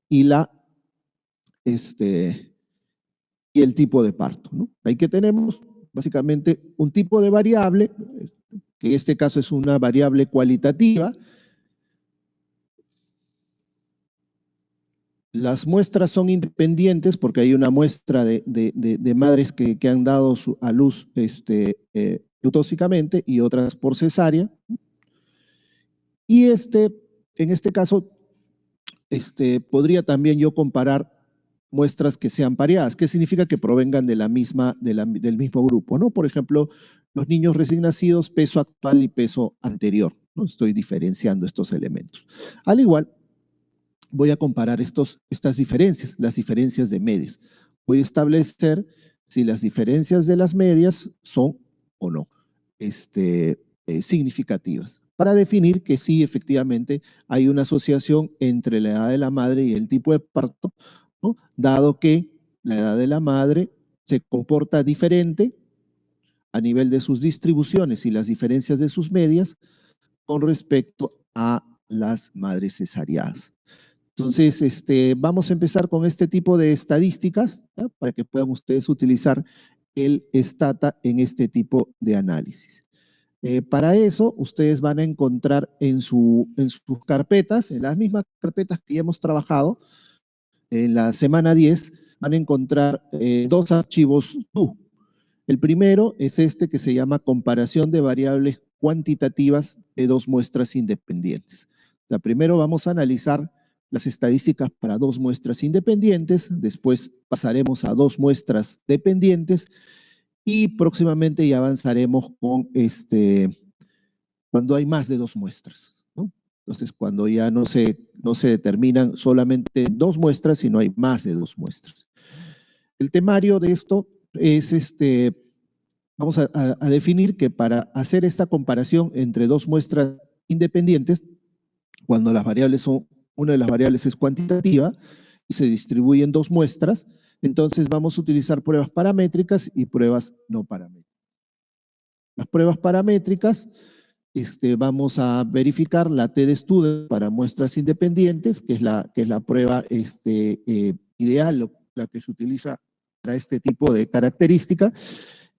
y y el tipo de parto, ¿no? Ahí que tenemos básicamente un tipo de variable, que en este caso es una variable cualitativa. Las muestras son independientes porque hay una muestra de madres que han dado a luz eutóxicamente y otras por cesárea. Y en este caso, podría también yo comparar muestras que sean pareadas. ¿Qué significa? Que provengan de del mismo grupo, ¿no? Por ejemplo, los niños recién nacidos, peso actual y peso anterior, ¿no? Estoy diferenciando estos elementos. Al igual, voy a comparar estas diferencias, las diferencias de medias. Voy a establecer si las diferencias de las medias son o no significativas, para definir que sí, efectivamente, hay una asociación entre la edad de la madre y el tipo de parto, ¿no? Dado que la edad de la madre se comporta diferente a nivel de sus distribuciones y las diferencias de sus medias con respecto a las madres cesarianas. Entonces, vamos a empezar con este tipo de estadísticas, ¿ya? Para que puedan ustedes utilizar el Stata en este tipo de análisis. Para eso, ustedes van a encontrar en sus carpetas, en las mismas carpetas que ya hemos trabajado, en la semana 10, van a encontrar dos archivos TU. El primero es este que se llama comparación de variables cuantitativas de dos muestras independientes. O sea, primero vamos a analizar las estadísticas para dos muestras independientes, después pasaremos a dos muestras dependientes y próximamente ya avanzaremos con cuando hay más de dos muestras, ¿no? Entonces, cuando ya no se determinan solamente dos muestras, sino hay más de dos muestras. El temario de esto es vamos a definir que para hacer esta comparación entre dos muestras independientes, cuando las variables una de las variables es cuantitativa y se distribuye en dos muestras, entonces vamos a utilizar pruebas paramétricas y pruebas no paramétricas. Las pruebas paramétricas, vamos a verificar la TDStudent para muestras independientes, que es la prueba ideal, la que se utiliza para este tipo de característica.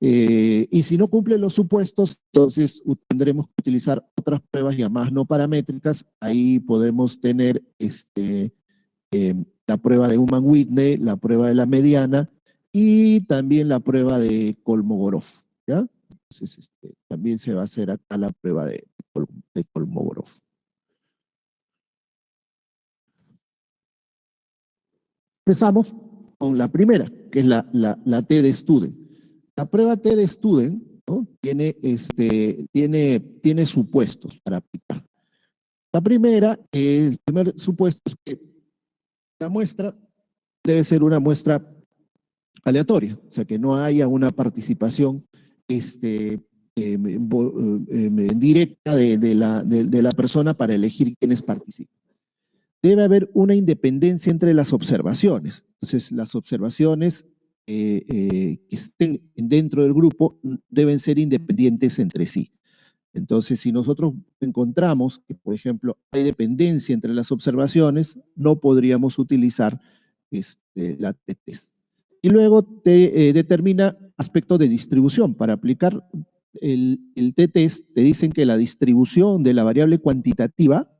Y si no cumple los supuestos, entonces tendremos que utilizar otras pruebas llamadas no paramétricas. Ahí podemos tener la prueba de Ullmann-Whitney, la prueba de la mediana y también la prueba de Kolmogorov, ¿ya? Entonces, también se va a hacer acá la prueba de Kolmogorov. Empezamos con la primera, que es la TDStudent. La prueba TDStudent, ¿no? tiene supuestos para aplicar. La primera, el primer supuesto es que la muestra debe ser una muestra aleatoria, o sea, que no haya una participación directa de la persona para elegir quiénes participan. Debe haber una independencia entre las observaciones. Entonces, las observaciones que estén dentro del grupo deben ser independientes entre sí. Entonces, si nosotros encontramos que, por ejemplo, hay dependencia entre las observaciones, no podríamos utilizar la t-test. Y luego te determina aspectos de distribución. Para aplicar el t-test, te dicen que la distribución de la variable cuantitativa,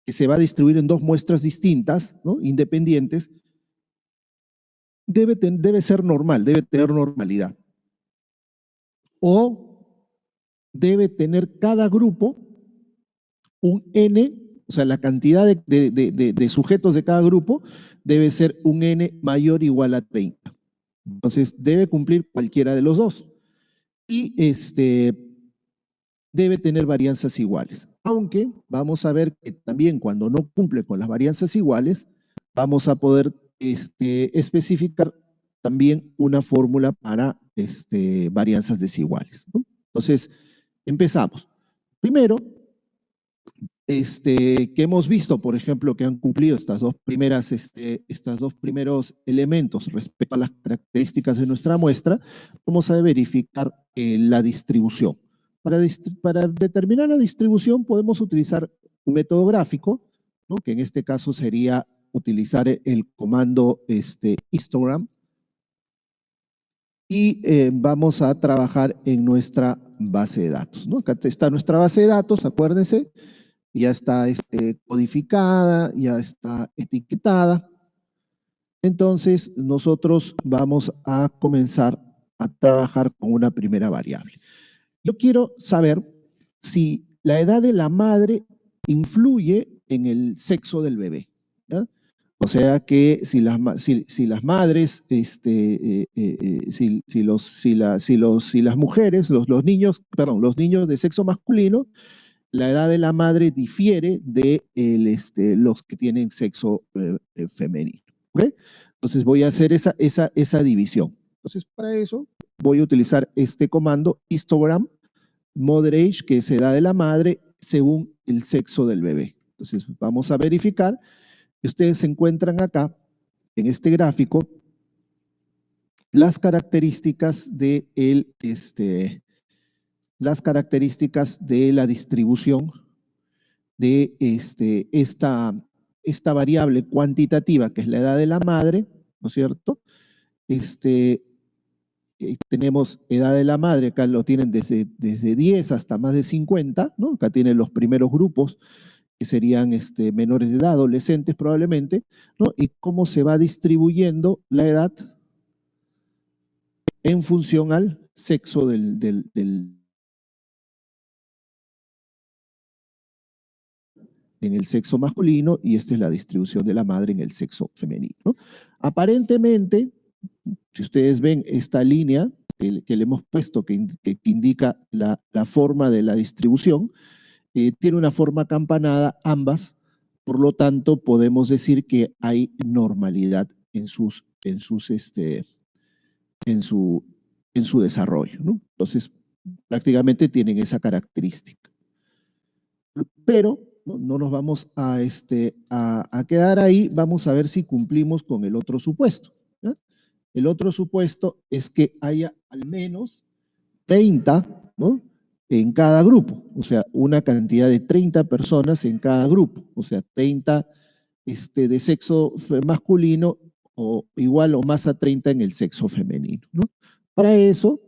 que se va a distribuir en dos muestras distintas, ¿no? Independientes, debe ser normal, debe tener normalidad. O debe tener cada grupo un n, o sea, la cantidad de sujetos de cada grupo debe ser un n mayor o igual a 30. Entonces, debe cumplir cualquiera de los dos. Y debe tener varianzas iguales. Aunque vamos a ver que también cuando no cumple con las varianzas iguales, vamos a poder especificar también una fórmula para varianzas desiguales, ¿no? Entonces, empezamos. Primero, que hemos visto, por ejemplo, que han cumplido estos dos primeros elementos respecto a las características de nuestra muestra, vamos a verificar la distribución. Para determinar la distribución podemos utilizar un método gráfico, ¿no? Que en este caso sería utilizar el comando histogram y vamos a trabajar en nuestra base de datos, ¿no? Acá está nuestra base de datos, acuérdense, ya está codificada, ya está etiquetada. Entonces, nosotros vamos a comenzar a trabajar con una primera variable. Yo quiero saber si la edad de la madre influye en el sexo del bebé, ¿ya? O sea que si las madres, si las mujeres, los niños, perdón, los niños de sexo masculino, la edad de la madre difiere de los que tienen sexo femenino. ¿Ok? Entonces voy a hacer esa división. Entonces para eso voy a utilizar este comando histogram mother age, que es edad de la madre según el sexo del bebé. Entonces vamos a verificar que ustedes se encuentran acá en este gráfico las características de la distribución de esta variable cuantitativa, que es la edad de la madre, ¿no es cierto? Tenemos edad de la madre, acá lo tienen desde 10 hasta más de 50, ¿no? Acá tienen los primeros grupos, que serían menores de edad, adolescentes probablemente, ¿no? Y cómo se va distribuyendo la edad en función al sexo en el sexo masculino, y esta es la distribución de la madre en el sexo femenino, ¿no? Aparentemente, si ustedes ven esta línea que le hemos puesto, que indica la forma de la distribución, tiene una forma acampanada ambas, por lo tanto podemos decir que hay normalidad en su desarrollo, ¿no? Entonces, prácticamente tienen esa característica. Pero no nos vamos a quedar ahí, vamos a ver si cumplimos con el otro supuesto, ¿ya? El otro supuesto es que haya al menos 30, ¿no? En cada grupo, o sea, una cantidad de 30 personas en cada grupo, o sea, 30 de sexo masculino o igual o más a 30 en el sexo femenino, ¿no? Para eso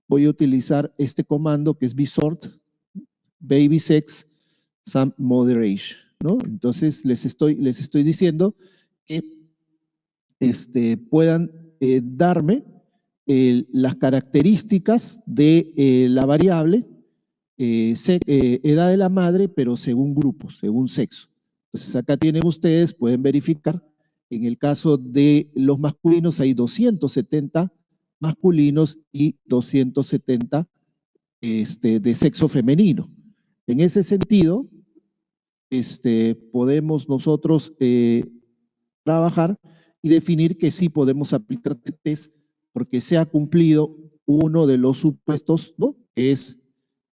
voy a utilizar este comando que es bsort, baby sex, some mother age, ¿no? Entonces les estoy diciendo que puedan darme las características de la variable edad de la madre, pero según grupos, según sexo. Entonces acá tienen ustedes, pueden verificar, en el caso de los masculinos hay 270 masculinos y 270 de sexo femenino. En ese sentido, podemos nosotros trabajar y definir que sí podemos aplicar test porque se ha cumplido uno de los supuestos, ¿no? Que es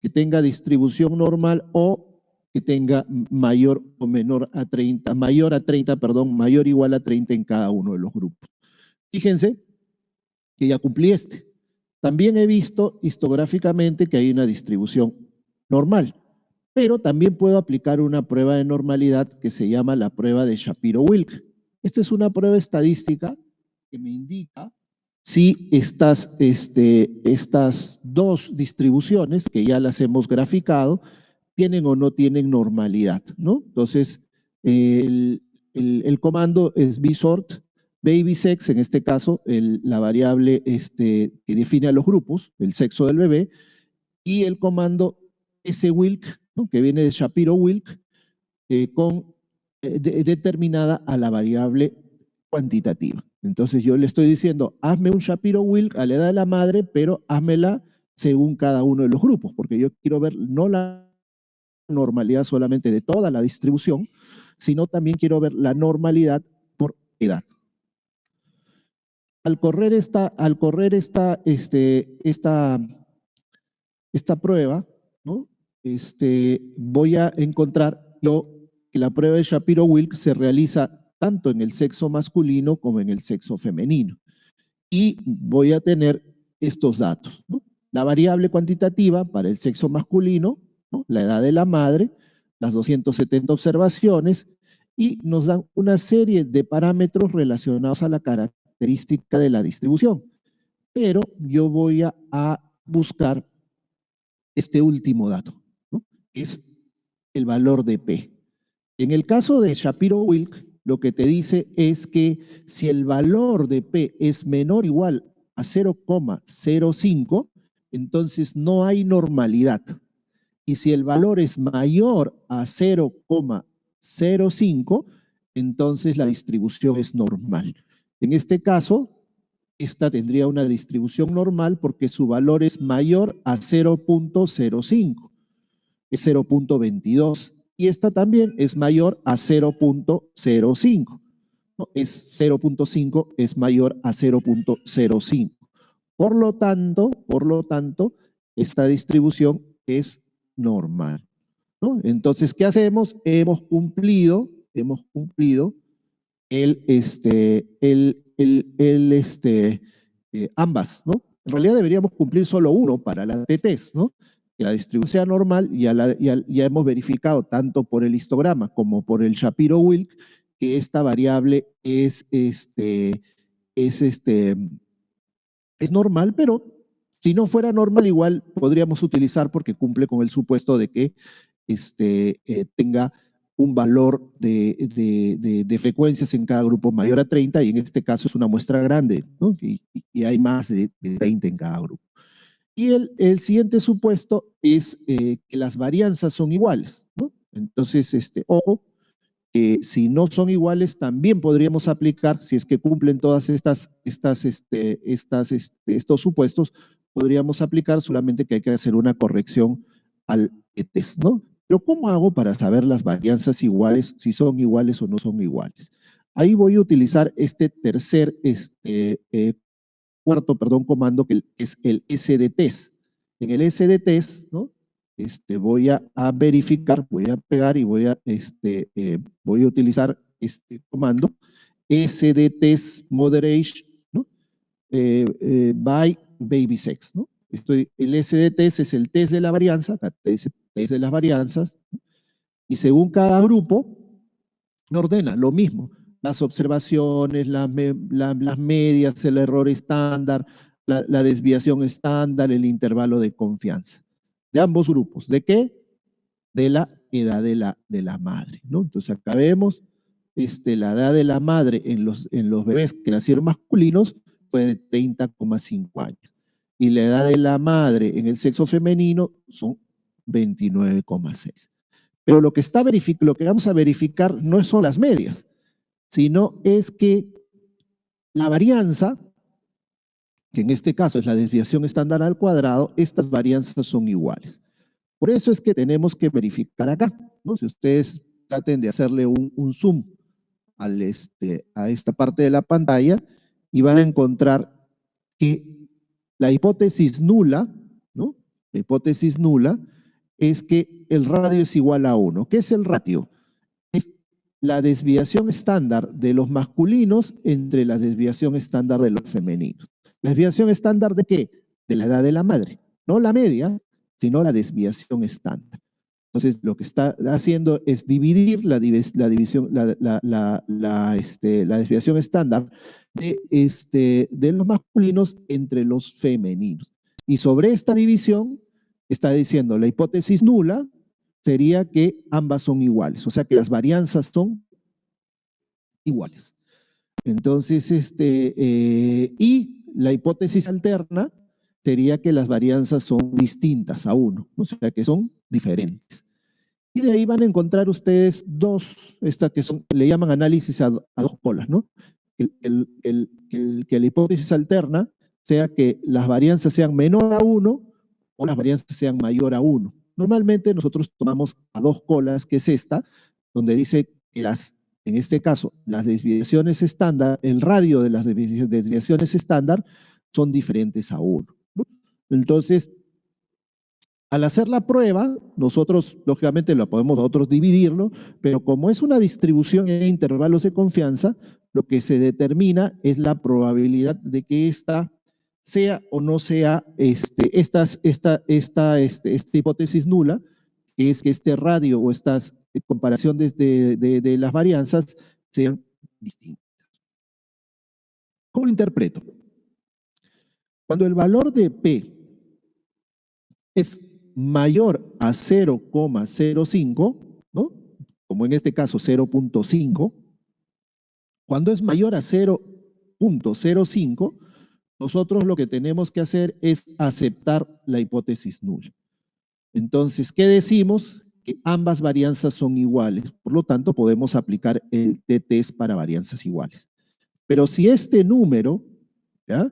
que tenga distribución normal o que tenga mayor o menor a 30, mayor o igual a 30 en cada uno de los grupos. Fíjense que ya cumplí este. También he visto histográficamente que hay una distribución normal, pero también puedo aplicar una prueba de normalidad que se llama la prueba de Shapiro-Wilk. Esta es una prueba estadística que me indica si estas dos distribuciones, que ya las hemos graficado, tienen o no tienen normalidad, ¿no? Entonces, el comando es bsort, baby sex, en este caso, la variable que define a los grupos, el sexo del bebé, y el comando swilk, ¿no? Que viene de Shapiro-Wilk, determinada a la variable cuantitativa. Entonces yo le estoy diciendo, hazme un Shapiro-Wilk a la edad de la madre, pero házmela según cada uno de los grupos, porque yo quiero ver no la normalidad solamente de toda la distribución, sino también quiero ver la normalidad por edad. Al correr esta prueba, ¿no? Voy a encontrar yo que la prueba de Shapiro-Wilk se realiza tanto en el sexo masculino como en el sexo femenino. Y voy a tener estos datos, ¿no? La variable cuantitativa para el sexo masculino, ¿no? La edad de la madre, las 270 observaciones, y nos dan una serie de parámetros relacionados a la característica de la distribución. Pero yo voy a buscar este último dato, ¿no? Que es el valor de P. En el caso de Shapiro-Wilk, lo que te dice es que si el valor de P es menor o igual a 0,05, entonces no hay normalidad. Y si el valor es mayor a 0,05, entonces la distribución es normal. En este caso, esta tendría una distribución normal porque su valor es mayor a 0,05, es 0,22. Y esta también es mayor a 0,05. ¿No? Es 0,5 es mayor a 0,05. Por lo tanto, esta distribución es normal, ¿no? Entonces, ¿qué hacemos? Hemos cumplido ambas, ¿no? En realidad deberíamos cumplir solo uno para la t-test, ¿no? Que la distribución sea normal, ya hemos verificado tanto por el histograma como por el Shapiro-Wilk que esta variable es normal, pero si no fuera normal, igual podríamos utilizar porque cumple con el supuesto de que tenga un valor de frecuencias en cada grupo mayor a 30, y en este caso es una muestra grande, ¿no? Y hay más de 30 en cada grupo. Y el siguiente supuesto es que las varianzas son iguales, ¿no? Entonces, ojo, si no son iguales, también podríamos aplicar, si es que cumplen todas estos supuestos, podríamos aplicar, solamente que hay que hacer una corrección al test, ¿no? Pero ¿cómo hago para saber las varianzas iguales, si son iguales o no son iguales? Ahí voy a utilizar este cuarto comando, que es el SDTest. En el SDTest, ¿no? Voy a verificar, voy a pegar y voy a utilizar este comando, SDTest moderation, ¿no? By babysex, ¿no? El SDTest es el test de la varianza, test de las varianzas, ¿no? Y según cada grupo, me ordena lo mismo: las observaciones, las medias, el error estándar, la desviación estándar, el intervalo de confianza. De ambos grupos. ¿De qué? De la edad de la madre, ¿no? Entonces acá vemos la edad de la madre en los bebés que nacieron masculinos fue de 30,5 años. Y la edad de la madre en el sexo femenino son 29,6. Pero lo que vamos a verificar no son las medias, sino es que la varianza, que en este caso es la desviación estándar al cuadrado, estas varianzas son iguales. Por eso es que tenemos que verificar acá, ¿no? Si ustedes traten de hacerle un zoom a esta parte de la pantalla, y van a encontrar que la hipótesis nula, ¿no? La hipótesis nula es que el radio es igual a 1. ¿Qué es el ratio? Es la desviación estándar de los masculinos entre la desviación estándar de los femeninos. ¿La desviación estándar de qué? De la edad de la madre. No la media, sino la desviación estándar. Entonces, lo que está haciendo es dividir la desviación estándar de los masculinos entre los femeninos. Y sobre esta división está diciendo la hipótesis nula sería que ambas son iguales, o sea que las varianzas son iguales. Entonces, y la hipótesis alterna sería que las varianzas son distintas a 1, o sea que son diferentes. Y de ahí van a encontrar ustedes le llaman análisis a dos polas, ¿no? Que la hipótesis alterna sea que las varianzas sean menor a 1 o las varianzas sean mayor a 1. Normalmente nosotros tomamos a dos colas, que es esta, donde dice que en este caso, las desviaciones estándar, el radio de las desviaciones estándar son diferentes a 1, ¿no? Entonces, al hacer la prueba, nosotros, lógicamente, lo podemos nosotros dividirlo, pero como es una distribución en intervalos de confianza, lo que se determina es la probabilidad de que esta sea o no sea esta hipótesis nula, es que este radio o estas comparación de las varianzas sean distintas. ¿Cómo lo interpreto? Cuando el valor de P es mayor a 0,05, ¿no? Como en este caso 0,5, cuando es mayor a 0,05, nosotros lo que tenemos que hacer es aceptar la hipótesis nula. Entonces, ¿qué decimos? Que ambas varianzas son iguales. Por lo tanto, podemos aplicar el t-test para varianzas iguales. Pero si este número, ¿ya?,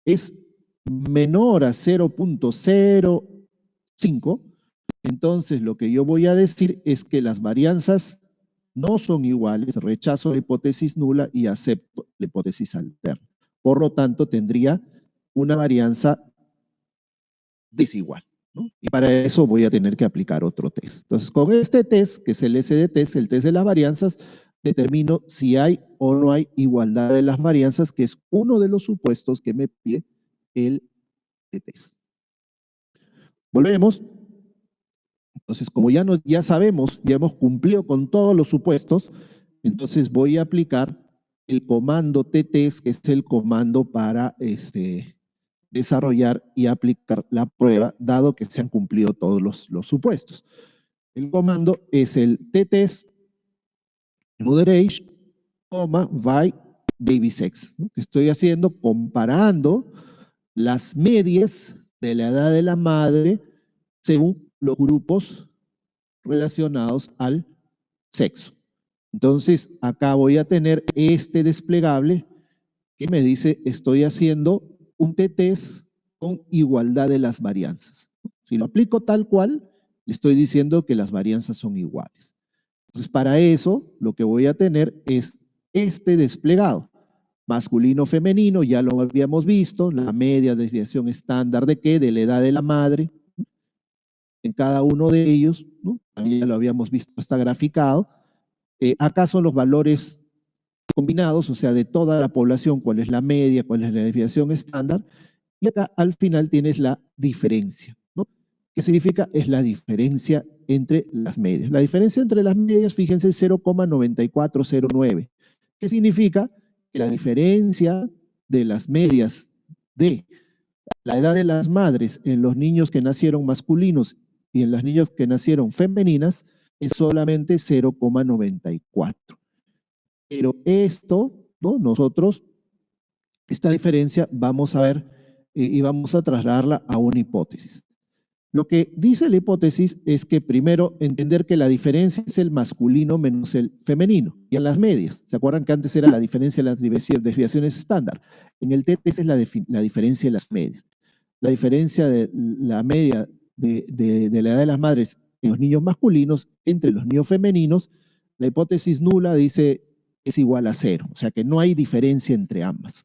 es menor a 0,05, entonces lo que yo voy a decir es que las varianzas no son iguales, rechazo la hipótesis nula y acepto la hipótesis alterna. Por lo tanto, tendría una varianza desigual, ¿no? Y para eso voy a tener que aplicar otro test. Entonces, con este test, que es el SD-test, el test de las varianzas, determino si hay o no hay igualdad de las varianzas, que es uno de los supuestos que me pide el test. Volvemos. Entonces, como ya sabemos, ya hemos cumplido con todos los supuestos, entonces voy a aplicar el comando t-test, que es el comando para desarrollar y aplicar la prueba, dado que se han cumplido todos los supuestos. El comando es el t-test moderate, by babysex, ¿no? Que estoy haciendo comparando las medias de la edad de la madre según los grupos relacionados al sexo. Entonces, acá voy a tener este desplegable que me dice, estoy haciendo un t-test con igualdad de las varianzas. Si lo aplico tal cual, le estoy diciendo que las varianzas son iguales. Entonces, para eso, lo que voy a tener es este desplegado. Masculino, femenino, ya lo habíamos visto, la media desviación estándar de qué, de la edad de la madre, en cada uno de ellos, ¿no? También ya lo habíamos visto, está graficado. Acá son los valores combinados, o sea, de toda la población, cuál es la media, cuál es la desviación estándar, y acá al final tienes la diferencia, ¿no? ¿Qué significa? Es la diferencia entre las medias. La diferencia entre las medias, fíjense, es 0,9409. ¿Qué significa? Que la diferencia de las medias de la edad de las madres en los niños que nacieron masculinos y en las niñas que nacieron femeninas es solamente 0,94. Pero esto, ¿no? Nosotros, esta diferencia vamos a ver y vamos a trasladarla a una hipótesis. Lo que dice la hipótesis es que primero entender que la diferencia es el masculino menos el femenino. Y en las medias, ¿se acuerdan que antes era la diferencia de las desviaciones estándar? En el TTS es la diferencia de las medias. La diferencia de la media de la edad de las madres en los niños masculinos entre los niños femeninos, la hipótesis nula dice es igual a 0, o sea que no hay diferencia entre ambas.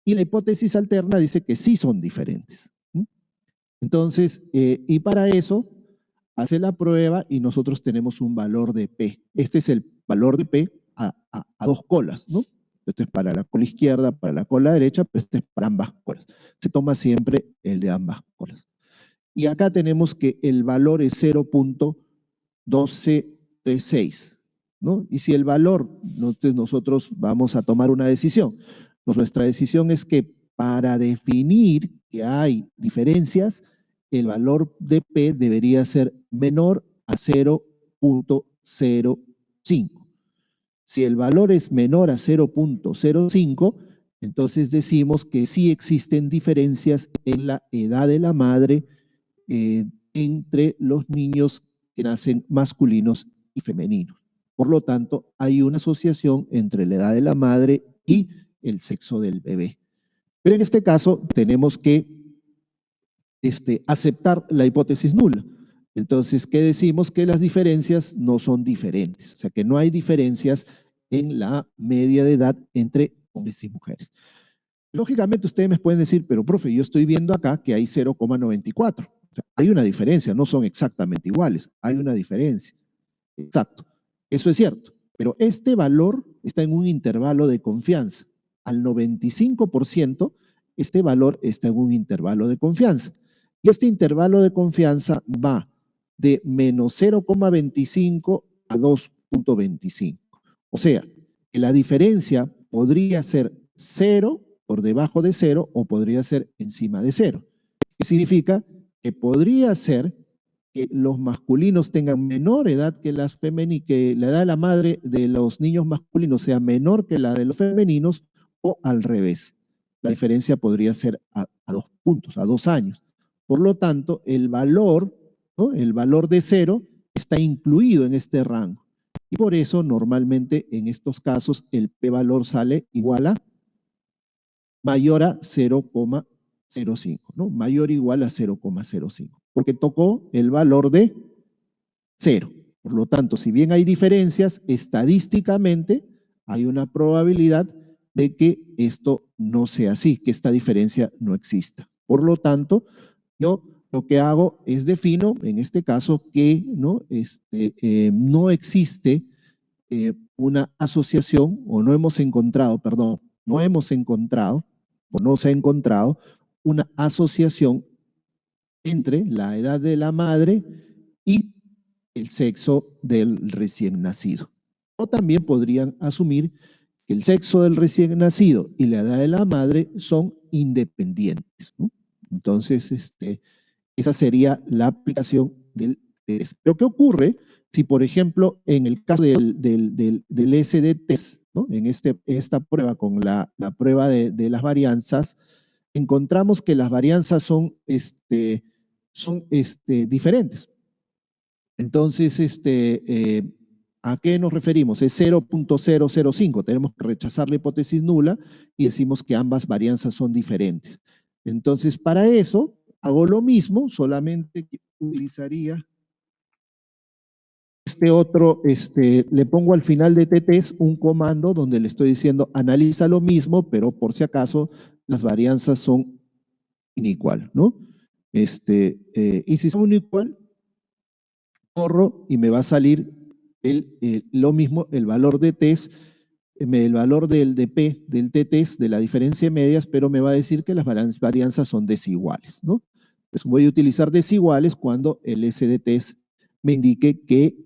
Y la hipótesis alterna dice que sí son diferentes. Entonces, y para eso, hace la prueba y nosotros tenemos un valor de P. Este es el valor de P a dos colas, ¿no? Este es para la cola izquierda, para la cola derecha, pero este es para ambas colas. Se toma siempre el de ambas colas. Y acá tenemos que el valor es 0,1236, ¿no? Y si el valor, entonces nosotros vamos a tomar una decisión. Nuestra decisión es que para definir que hay diferencias, el valor de P debería ser menor a 0,05. Si el valor es menor a 0,05, entonces decimos que sí existen diferencias en la edad de la madre entre los niños que nacen masculinos y femeninos. Por lo tanto, hay una asociación entre la edad de la madre y el sexo del bebé. Pero en este caso tenemos que aceptar la hipótesis nula. Entonces, ¿qué decimos? Que las diferencias no son diferentes, o sea, que no hay diferencias en la media de edad entre hombres y mujeres. Lógicamente, ustedes me pueden decir, pero profe, yo estoy viendo acá que hay 0,94. O sea, hay una diferencia, no son exactamente iguales, hay una diferencia. Exacto, eso es cierto, pero este valor está en un intervalo de confianza. Al 95%, este valor está en un intervalo de confianza. Y este intervalo de confianza va de menos 0,25 a 2,25. O sea, que la diferencia podría ser 0 por debajo de 0 o podría ser encima de 0. ¿Qué significa? Que podría ser que los masculinos tengan menor edad que las femeninas, que la edad de la madre de los niños masculinos sea menor que la de los femeninos, o al revés. La diferencia podría ser a 2 puntos, a 2 años. Por lo tanto, el valor, ¿no? El valor de 0 está incluido en este rango. Y por eso, normalmente, en estos casos, el p-valor sale igual a mayor a 0,05, ¿no? Mayor o igual a 0,05, porque tocó el valor de 0. Por lo tanto, si bien hay diferencias, estadísticamente hay una probabilidad de que esto no sea así, que esta diferencia no exista. Por lo tanto, yo lo que hago es defino, en este caso, que no existe una asociación, o no hemos encontrado, perdón, no hemos encontrado, o no se ha encontrado una asociación entre la edad de la madre y el sexo del recién nacido. O también podrían asumir que el sexo del recién nacido y la edad de la madre son independientes, ¿no? Entonces, esa sería la aplicación del test. Pero ¿qué ocurre si, por ejemplo, en el caso del SD-test, ¿no? En esta prueba, con la prueba de las varianzas, encontramos que las varianzas son diferentes? Entonces, ¿a qué nos referimos? Es 0,005. Tenemos que rechazar la hipótesis nula y decimos que ambas varianzas son diferentes. Entonces, para eso, hago lo mismo, solamente que utilizaría le pongo al final de TTs un comando donde le estoy diciendo analiza lo mismo, pero por si acaso las varianzas son inigual, ¿no? Y si son inigual, corro y me va a salir lo mismo, el valor de test, el valor del DP, del t-test, de la diferencia de medias, pero me va a decir que las varianzas son desiguales, ¿no? Pues voy a utilizar desiguales cuando el SD-test me indique que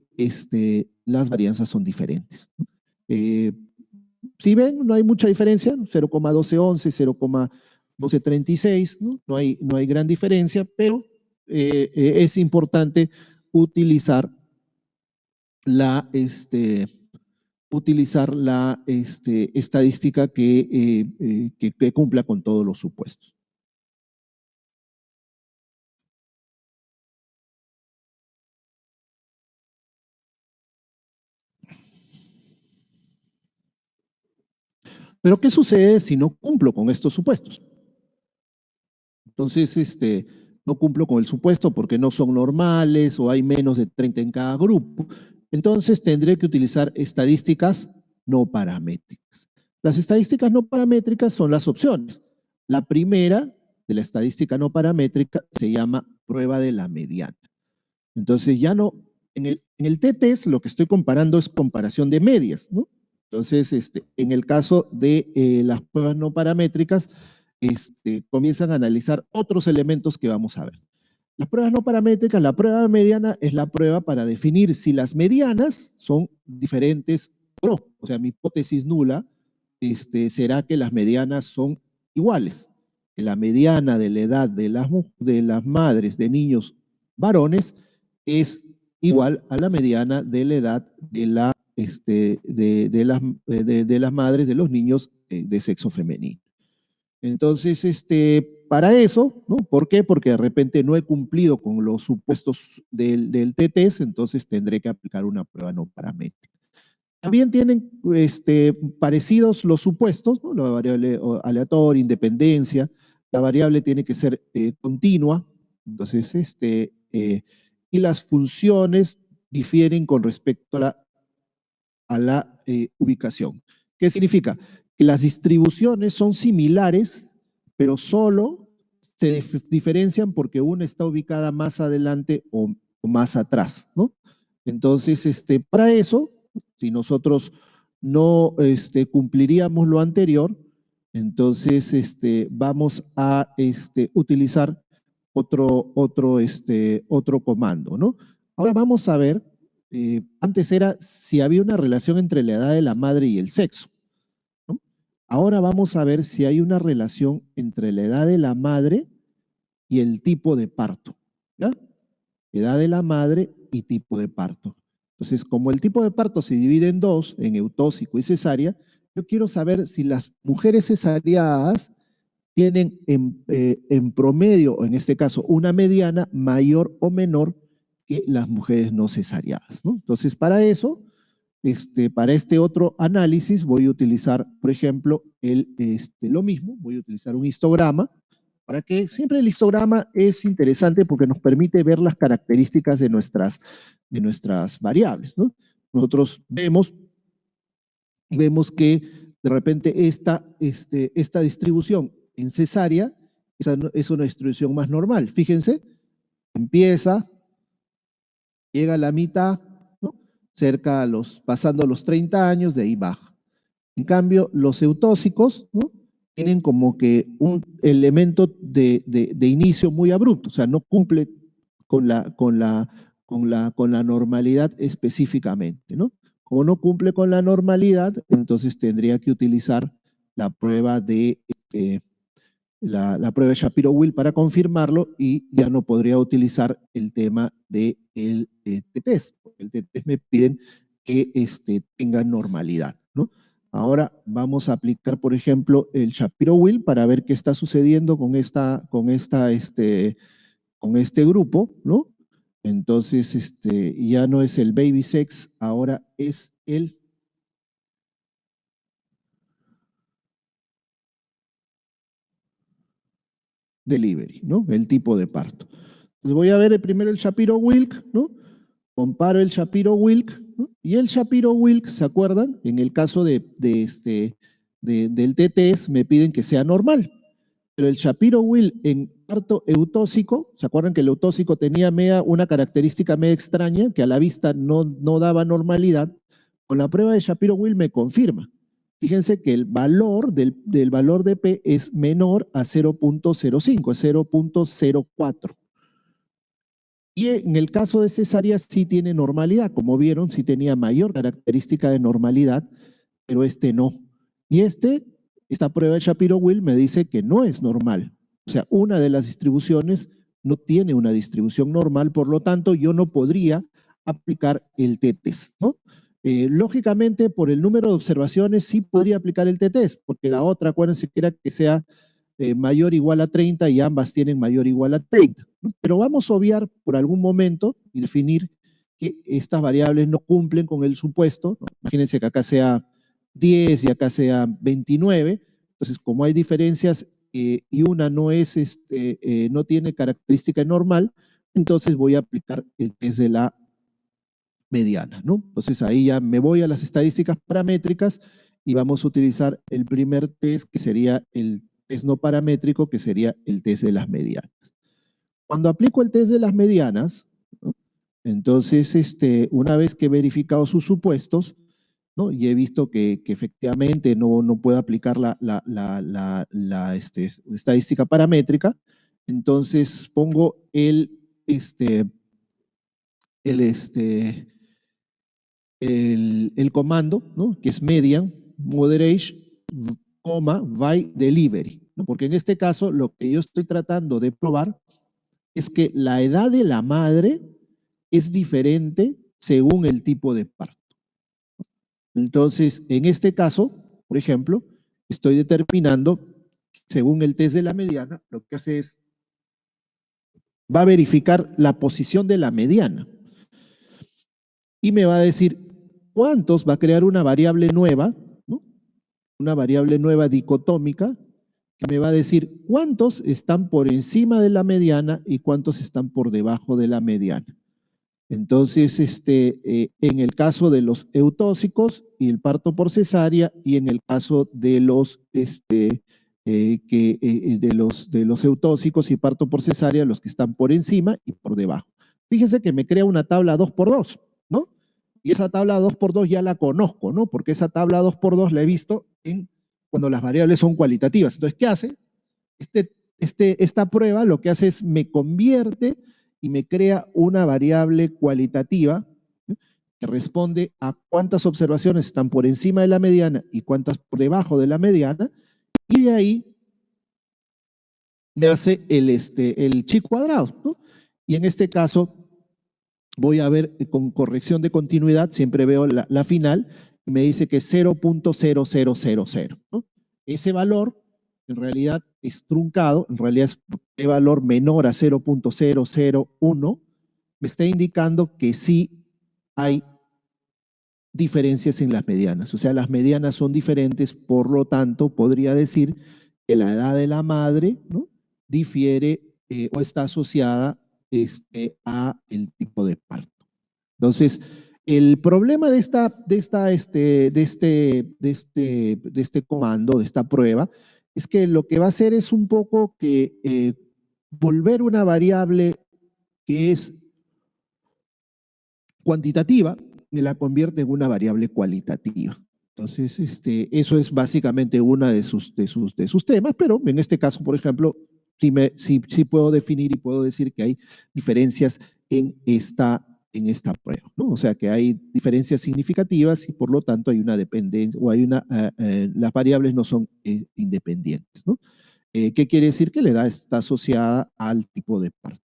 las varianzas son diferentes. Si ven, no hay mucha diferencia, 0,1211, 0,1236, ¿no? No hay gran diferencia, pero es importante utilizar la, estadística que cumpla con todos los supuestos. Pero ¿qué sucede si no cumplo con estos supuestos? Entonces, no cumplo con el supuesto porque no son normales o hay menos de 30 en cada grupo. Entonces, tendré que utilizar estadísticas no paramétricas. Las estadísticas no paramétricas son las opciones. La primera de la estadística no paramétrica se llama prueba de la mediana. Entonces, ya no, en el t-test lo que estoy comparando es comparación de medias, ¿no? Entonces, en el caso de las pruebas no paramétricas, comienzan a analizar otros elementos que vamos a ver. Las pruebas no paramétricas, la prueba mediana es la prueba para definir si las medianas son diferentes o no. O sea, mi hipótesis nula será que las medianas son iguales. Que la mediana de la edad de las madres de niños varones es igual a la mediana de la edad de las madres de los niños de sexo femenino. Entonces, para eso, ¿no? ¿Por qué? Porque de repente no he cumplido con los supuestos del t-test, entonces tendré que aplicar una prueba no paramétrica. También tienen parecidos los supuestos, ¿no? La variable aleatoria, independencia, la variable tiene que ser continua, entonces, y las funciones difieren con respecto a la ubicación. ¿Qué significa? Que las distribuciones son similares, pero solo se diferencian porque una está ubicada más adelante o más atrás, ¿no? Entonces, para eso, si nosotros no cumpliríamos lo anterior, entonces vamos a utilizar otro comando, ¿no? Ahora vamos a ver, antes era si había una relación entre la edad de la madre y el sexo, ¿no? Ahora vamos a ver si hay una relación entre la edad de la madre y el tipo de parto, ¿ya? Edad de la madre y tipo de parto. Entonces, como el tipo de parto se divide en dos, en eutóxico y cesárea, yo quiero saber si las mujeres cesáreas tienen en promedio, o en este caso, una mediana mayor o menor que las mujeres no cesáreas, ¿no? Entonces, para eso, para este otro análisis, voy a utilizar, por ejemplo, lo mismo, voy a utilizar un histograma, para que siempre el histograma es interesante porque nos permite ver las características de nuestras variables, ¿no? Nosotros vemos que de repente esta distribución en cesárea es una distribución más normal. Fíjense, empieza, llega a la mitad, ¿no? Cerca pasando los 30 años, de ahí baja. En cambio, los eutóxicos, ¿no? Tienen como que un elemento de inicio muy abrupto, o sea, no cumple con la normalidad específicamente, ¿no? Como no cumple con la normalidad, entonces tendría que utilizar la prueba la prueba de Shapiro-Wilk para confirmarlo y ya no podría utilizar el tema del t-test. El t-test me piden que tenga normalidad, ¿no? Ahora vamos a aplicar, por ejemplo, el Shapiro-Wilk para ver qué está sucediendo con este grupo, ¿no? Entonces, ya no es el baby sex, ahora es el delivery, ¿no? El tipo de parto. Entonces voy a ver primero el Shapiro-Wilk, ¿no? Comparo el Shapiro-Wilk, ¿no? Y el Shapiro-Wilk, ¿se acuerdan? En el caso del TTS me piden que sea normal, pero el Shapiro-Wilk en parto eutóxico, ¿se acuerdan que el eutóxico tenía una característica media extraña que a la vista no daba normalidad? Con la prueba de Shapiro-Wilk me confirma. Fíjense que el valor del valor de P es menor a 0.05, 0.04. Y en el caso de cesárea sí tiene normalidad, como vieron, sí tenía mayor característica de normalidad, pero no. Y esta prueba de Shapiro-Wilk me dice que no es normal. O sea, una de las distribuciones no tiene una distribución normal, por lo tanto yo no podría aplicar el t-test, ¿no? Lógicamente, por el número de observaciones sí podría aplicar el t-test, porque la otra, acuérdense que era que sea mayor o igual a 30 y ambas tienen mayor o igual a 30, ¿no? Pero vamos a obviar por algún momento y definir que estas variables no cumplen con el supuesto, ¿no? Imagínense que acá sea 10 y acá sea 29, entonces como hay diferencias y una no tiene característica normal, entonces voy a aplicar el test de la mediana, ¿no? Entonces ahí ya me voy a las estadísticas paramétricas y vamos a utilizar el primer test que sería el test no paramétrico, que sería el test de las medianas. Cuando aplico el test de las medianas, ¿no? Entonces, una vez que he verificado sus supuestos, ¿no? Y he visto que efectivamente no puedo aplicar la estadística paramétrica, entonces pongo el comando, ¿no? Que es median, moderation, by delivery, ¿no? Porque en este caso lo que yo estoy tratando de probar es que la edad de la madre es diferente según el tipo de parto. Entonces, en este caso, por ejemplo, estoy determinando, según el test de la mediana, lo que hace es, va a verificar la posición de la mediana y me va a decir cuántos, va a crear una variable nueva, ¿no? Una variable nueva dicotómica que me va a decir cuántos están por encima de la mediana y cuántos están por debajo de la mediana. Entonces, en el caso de los eutóxicos y el parto por cesárea, y en el caso de de los eutóxicos y parto por cesárea, los que están por encima y por debajo. Fíjense que me crea una tabla 2x2, ¿no? Y esa tabla 2x2 ya la conozco, ¿no? Porque esa tabla 2x2 la he visto cuando las variables son cualitativas. Entonces, ¿qué hace? Esta prueba lo que hace es me convierte y me crea una variable cualitativa que responde a cuántas observaciones están por encima de la mediana y cuántas por debajo de la mediana, y de ahí me hace el chi cuadrado, ¿no? Y en este caso voy a ver con corrección de continuidad, siempre veo la final, y me dice que es 0.0000, ¿no? Ese valor en realidad es truncado, en realidad es de valor menor a 0.001, me está indicando que sí hay diferencias en las medianas. O sea, las medianas son diferentes, por lo tanto, podría decir que la edad de la madre, ¿no?, difiere o está asociada a el tipo de parto. Entonces, el problema de este comando, de esta prueba, es que lo que va a hacer es un poco que volver una variable que es cuantitativa, me la convierte en una variable cualitativa. Entonces, eso es básicamente uno de sus temas, pero en este caso, por ejemplo, sí puedo definir y puedo decir que hay diferencias en esta prueba, ¿no? O sea, que hay diferencias significativas y por lo tanto hay una dependencia, o hay las variables no son independientes, ¿no? ¿Qué quiere decir? Que la edad está asociada al tipo de parto.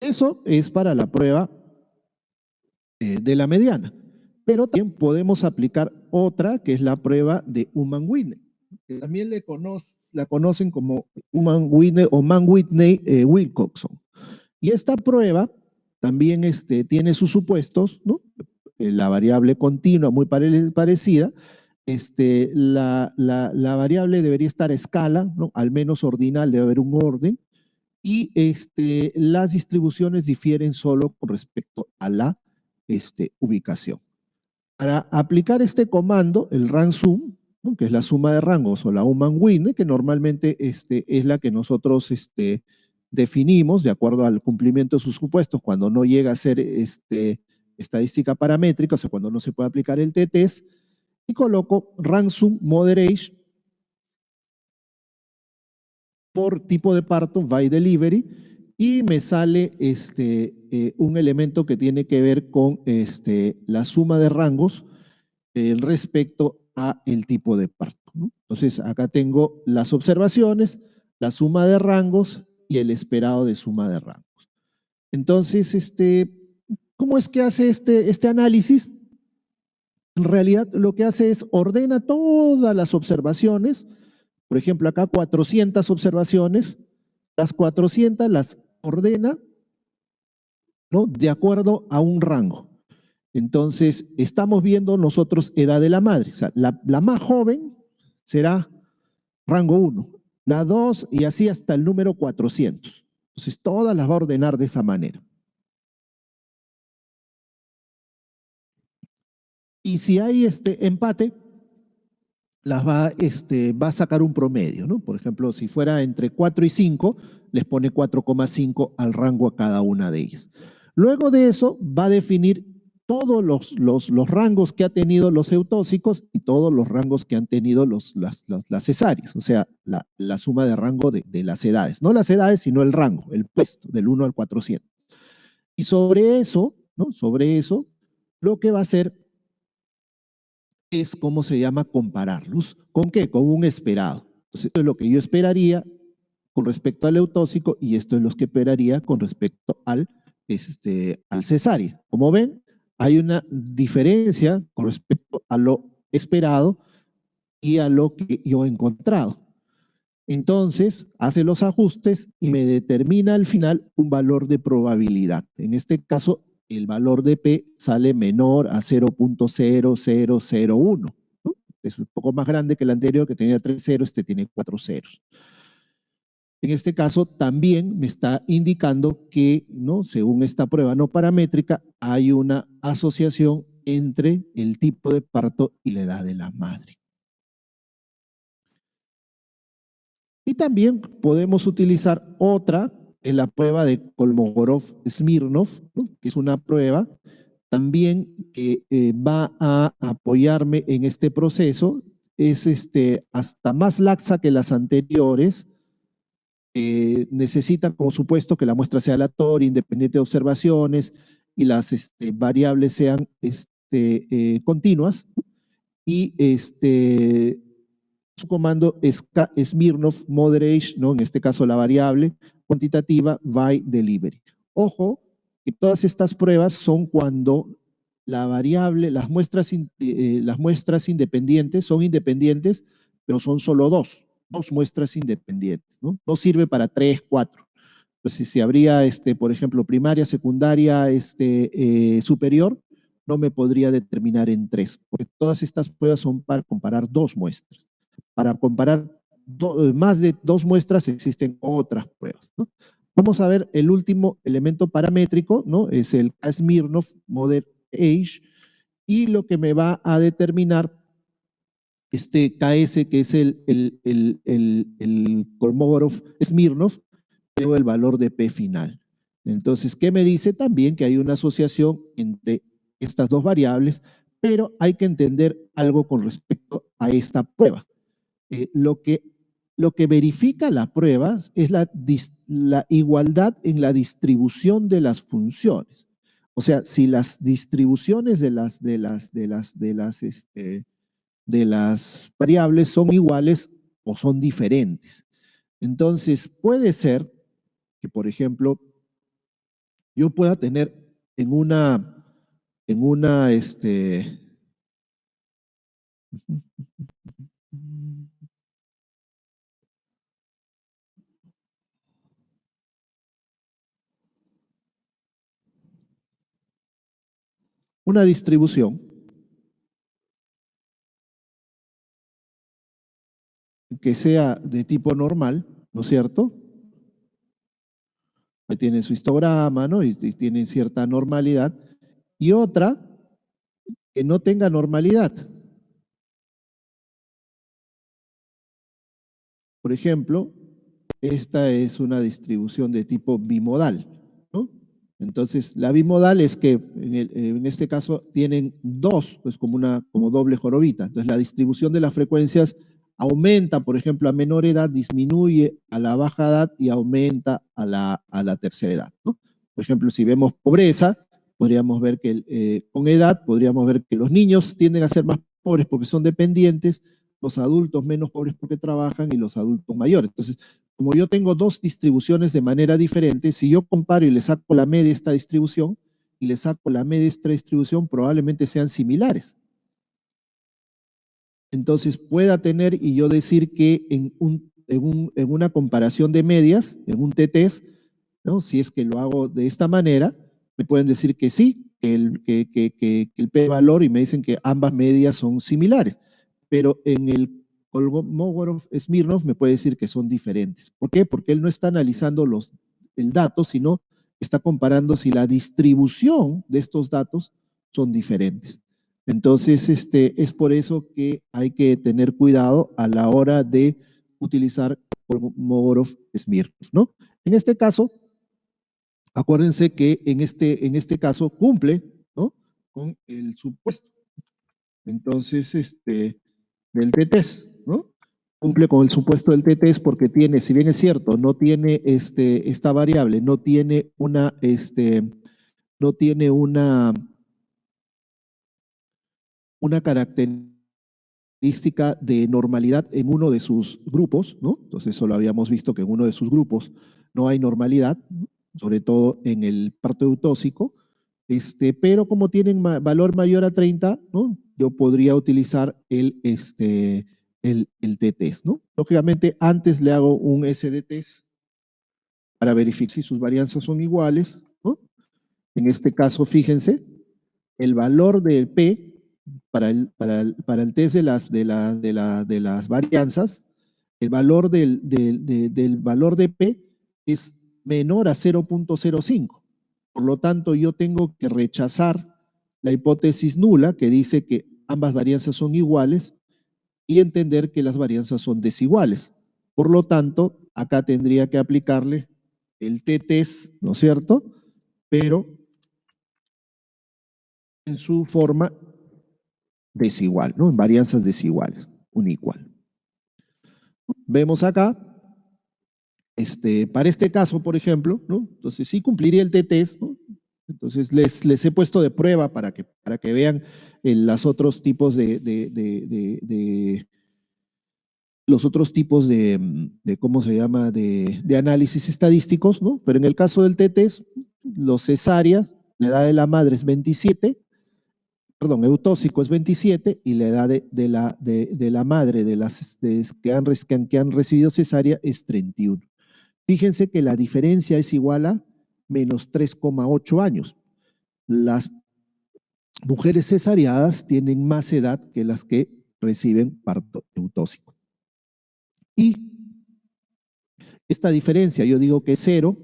Eso es para la prueba de la mediana. Pero también podemos aplicar otra, que es la prueba de Ullmann-Whitney, que también la conocen como Ullmann-Whitney o Mann-Whitney-Wilcoxon. Y esta prueba también tiene sus supuestos, ¿no? La variable continua muy parecida, la variable debería estar a escala, ¿no? Al menos ordinal, debe haber un orden, y las distribuciones difieren solo con respecto a la ubicación. Para aplicar este comando, el RANSUM, ¿no?, que es la suma de rangos, o la Ullmann-Whitney, que normalmente es la que nosotros definimos de acuerdo al cumplimiento de sus supuestos cuando no llega a ser estadística paramétrica, o sea, cuando no se puede aplicar el t-test, y coloco RANSUM moderation por tipo de parto, by delivery, y me sale un elemento que tiene que ver con la suma de rangos respecto a el tipo de parto, ¿no? Entonces, acá tengo las observaciones, la suma de rangos y el esperado de suma de rangos. Entonces, ¿cómo es que hace este análisis? En realidad, lo que hace es ordena todas las observaciones. Por ejemplo, acá 400 observaciones, las 400 las ordena, ¿no?, de acuerdo a un rango. Entonces, estamos viendo nosotros edad de la madre. O sea, la más joven será rango 1, la 2 y así hasta el número 400. Entonces, todas las va a ordenar de esa manera. Y si hay empate, va a sacar un promedio, ¿no? Por ejemplo, si fuera entre 4 y 5, les pone 4,5 al rango a cada una de ellas. Luego de eso, va a definir todos los rangos que ha tenido los eutóxicos y todos los rangos que han tenido las cesáreas, o sea, la suma de rango de las edades. No las edades, sino el rango, el puesto, del 1 al 400. Y sobre eso, ¿no?, sobre eso, lo que va a hacer es, ¿cómo se llama?, compararlos. ¿Con qué? Con un esperado. Entonces, esto es lo que yo esperaría con respecto al eutóxico y esto es lo que esperaría con respecto al cesárea. Como ven, hay una diferencia con respecto a lo esperado y a lo que yo he encontrado. Entonces, hace los ajustes y me determina al final un valor de probabilidad. En este caso, el valor de P sale menor a 0.0001, ¿no? Es un poco más grande que el anterior, que tenía 3 ceros, este tiene 4 ceros. En este caso, también me está indicando que, ¿no?, según esta prueba no paramétrica, hay una asociación entre el tipo de parto y la edad de la madre. Y también podemos utilizar otra, en la prueba de Kolmogorov-Smirnov, ¿no?, que es una prueba también que va a apoyarme en este proceso. Es hasta más laxa que las anteriores, necesita como supuesto que la muestra sea aleatoria, independiente de observaciones y las variables sean continuas. Y su comando es Smirnov Moderation, ¿no? En este caso la variable cuantitativa by delivery. Ojo, que todas estas pruebas son cuando la variable, las muestras independientes son independientes, pero son solo dos muestras independientes, ¿no? No sirve para 3, 4. Pues si habría, por ejemplo, primaria, secundaria, superior, no me podría determinar en 3, porque todas estas pruebas son para comparar dos muestras. Para comparar más de dos muestras existen otras pruebas, ¿no? Vamos a ver el último elemento paramétrico, ¿no? Es el Smirnov Model Age, y lo que me va a determinar este KS, que es el Kolmogorov-Smirnov, tengo el valor de P final. Entonces, ¿qué me dice? También que hay una asociación entre estas dos variables, pero hay que entender algo con respecto a esta prueba. Lo que verifica la prueba es la igualdad en la distribución de las funciones. O sea, si las distribuciones de las variables son iguales o son diferentes. Entonces, puede ser que, por ejemplo, yo pueda tener en una distribución que sea de tipo normal, ¿no es cierto? Ahí tienen su histograma, ¿no? Y tienen cierta normalidad. Y otra que no tenga normalidad. Por ejemplo, esta es una distribución de tipo bimodal, ¿no? Entonces, la bimodal es que en este caso tienen dos, pues como doble jorobita. Entonces, la distribución de las frecuencias aumenta, por ejemplo, a menor edad, disminuye a la baja edad y aumenta a la tercera edad, ¿no? Por ejemplo, si vemos pobreza, podríamos ver que con edad, podríamos ver que los niños tienden a ser más pobres porque son dependientes, los adultos menos pobres porque trabajan y los adultos mayores. Entonces, como yo tengo dos distribuciones de manera diferente, si yo comparo y le saco la media de esta distribución y le saco la media de esta distribución, probablemente sean similares. Entonces pueda tener y yo decir que en una comparación de medias, en un t-test, ¿no? Si es que lo hago de esta manera, me pueden decir que sí, que el p-valor, y me dicen que ambas medias son similares, pero en el Kolmogorov-Smirnov me puede decir que son diferentes. ¿Por qué? Porque él no está analizando el dato, sino está comparando si la distribución de estos datos son diferentes. Entonces, es por eso que hay que tener cuidado a la hora de utilizar Kolmogorov-Smirnov, ¿no? En este caso, acuérdense que en este caso cumple, ¿no? Con el supuesto. Entonces, del t-test, ¿no? Cumple con el supuesto del t-test porque tiene, si bien es cierto, no tiene esta variable, no tiene una característica de normalidad en uno de sus grupos, ¿no? Entonces, solo habíamos visto que en uno de sus grupos no hay normalidad, sobre todo en el parto eutóxico, pero como tienen valor mayor a 30, ¿no? Yo podría utilizar el t-test, ¿no? Lógicamente, antes le hago un SD-test para verificar si sus varianzas son iguales, ¿no? En este caso, fíjense, el valor del P para el test de las varianzas, el valor del valor de P es menor a 0.05. Por lo tanto, yo tengo que rechazar la hipótesis nula que dice que ambas varianzas son iguales y entender que las varianzas son desiguales. Por lo tanto, acá tendría que aplicarle el t-test, ¿no es cierto? Pero en su forma desigual, ¿no? En varianzas desiguales, un igual. Vemos acá para este caso, por ejemplo, ¿no? Entonces sí cumpliría el t-test, ¿no? Entonces les he puesto de prueba para que vean los otros tipos los otros tipos ¿cómo se llama?, de análisis estadísticos, ¿no? Pero en el caso del t-test, los cesáreas, la edad de la madre es 27, perdón, eutóxico es 27 y la edad de la madre que han recibido cesárea es 31. Fíjense que la diferencia es igual a menos 3,8 años. Las mujeres cesareadas tienen más edad que las que reciben parto eutóxico. Y esta diferencia yo digo que es cero,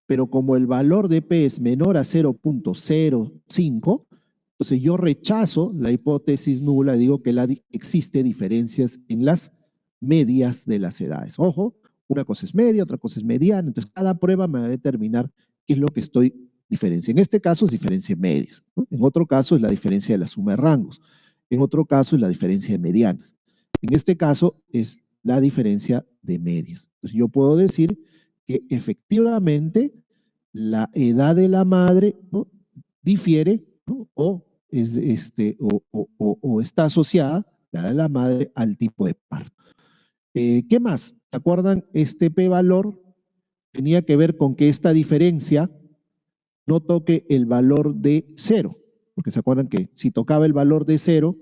pero como el valor de P es menor a 0,05, entonces yo rechazo la hipótesis nula, digo que existe diferencias en las medias de las edades. Ojo, una cosa es media, otra cosa es mediana, entonces cada prueba me va a determinar qué es lo que estoy diferenciando. En este caso es diferencia de medias, ¿no? En otro caso es la diferencia de la suma de rangos, en otro caso es la diferencia de medianas. En este caso es la diferencia de medias. Entonces yo puedo decir que efectivamente la edad de la madre, ¿no?, difiere, ¿no?, o está asociada, la edad de la madre, al tipo de parto. ¿Qué más? ¿Se acuerdan? Este p-valor tenía que ver con que esta diferencia no toque el valor de cero, porque se acuerdan que si tocaba el valor de cero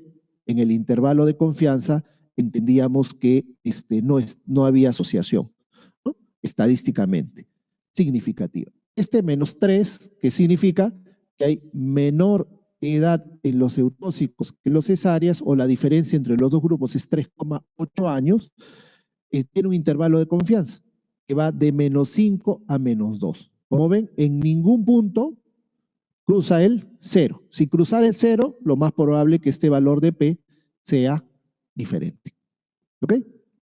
en el intervalo de confianza, entendíamos que no había asociación, ¿no?, estadísticamente significativa. Este menos 3, que significa que hay menor edad en los eutóxicos que en los cesáreas, o la diferencia entre los dos grupos es 3,8 años, tiene un intervalo de confianza que va de menos 5 a menos 2. Como ven, en ningún punto cruza el 0. Si cruzara el 0, lo más probable es que este valor de P sea diferente. ¿Ok?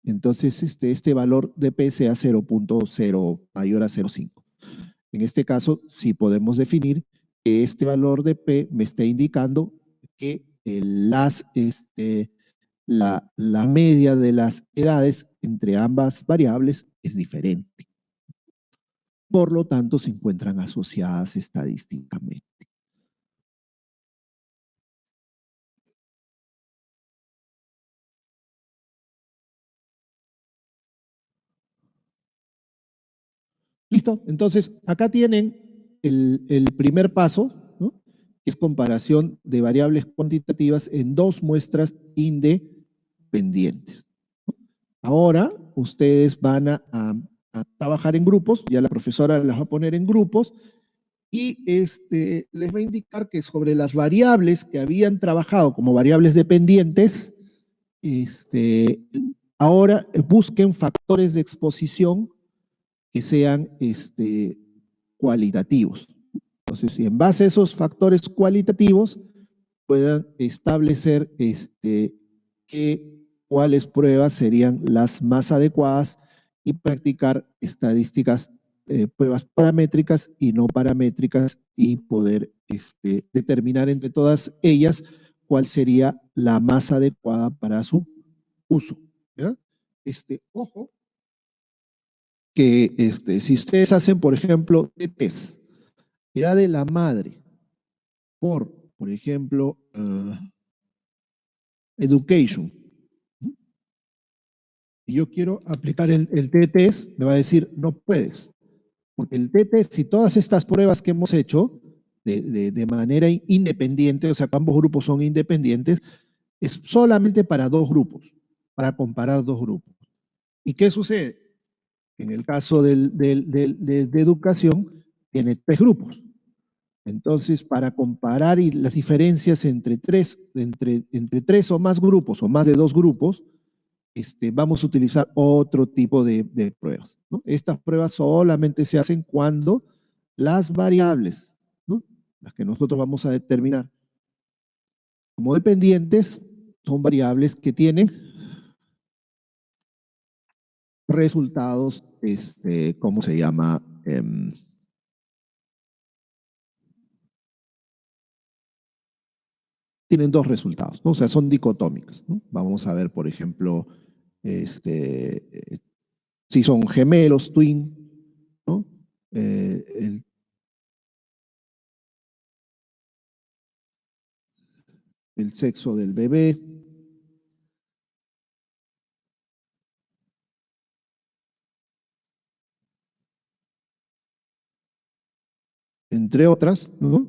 Entonces, este valor de P sea 0,0 mayor a 0,5. En este caso, sí podemos definir que este valor de P me está indicando que la media de las edades entre ambas variables es diferente. Por lo tanto, se encuentran asociadas estadísticamente. Listo, entonces acá tienen el primer paso, ¿no?, que es comparación de variables cuantitativas en dos muestras independientes. Ahora ustedes van a trabajar en grupos, ya la profesora las va a poner en grupos, y les va a indicar que sobre las variables que habían trabajado como variables dependientes, ahora busquen factores de exposición que sean cualitativos. Entonces, si en base a esos factores cualitativos puedan establecer cuáles pruebas serían las más adecuadas y practicar estadísticas, pruebas paramétricas y no paramétricas, y poder determinar entre todas ellas cuál sería la más adecuada para su uso, ¿ya? Ojo, que si ustedes hacen, por ejemplo, test, edad de la madre, por ejemplo, education, y yo quiero aplicar el t-test, me va a decir, no puedes, porque el t-test, si todas estas pruebas que hemos hecho de manera independiente, o sea, que ambos grupos son independientes, es solamente para dos grupos, para comparar dos grupos. ¿Y qué sucede? En el caso de educación, tiene tres grupos. Entonces, para comparar las diferencias entre tres o más grupos, o más de dos grupos, vamos a utilizar otro tipo de pruebas, ¿no? Estas pruebas solamente se hacen cuando las variables, ¿no?, las que nosotros vamos a determinar como dependientes, son variables que tienen resultados, ¿cómo se llama? Tienen dos resultados, ¿no? O sea, son dicotómicos, ¿no? Vamos a ver, por ejemplo, si son gemelos, twin, ¿no? El sexo del bebé, entre otras, ¿no?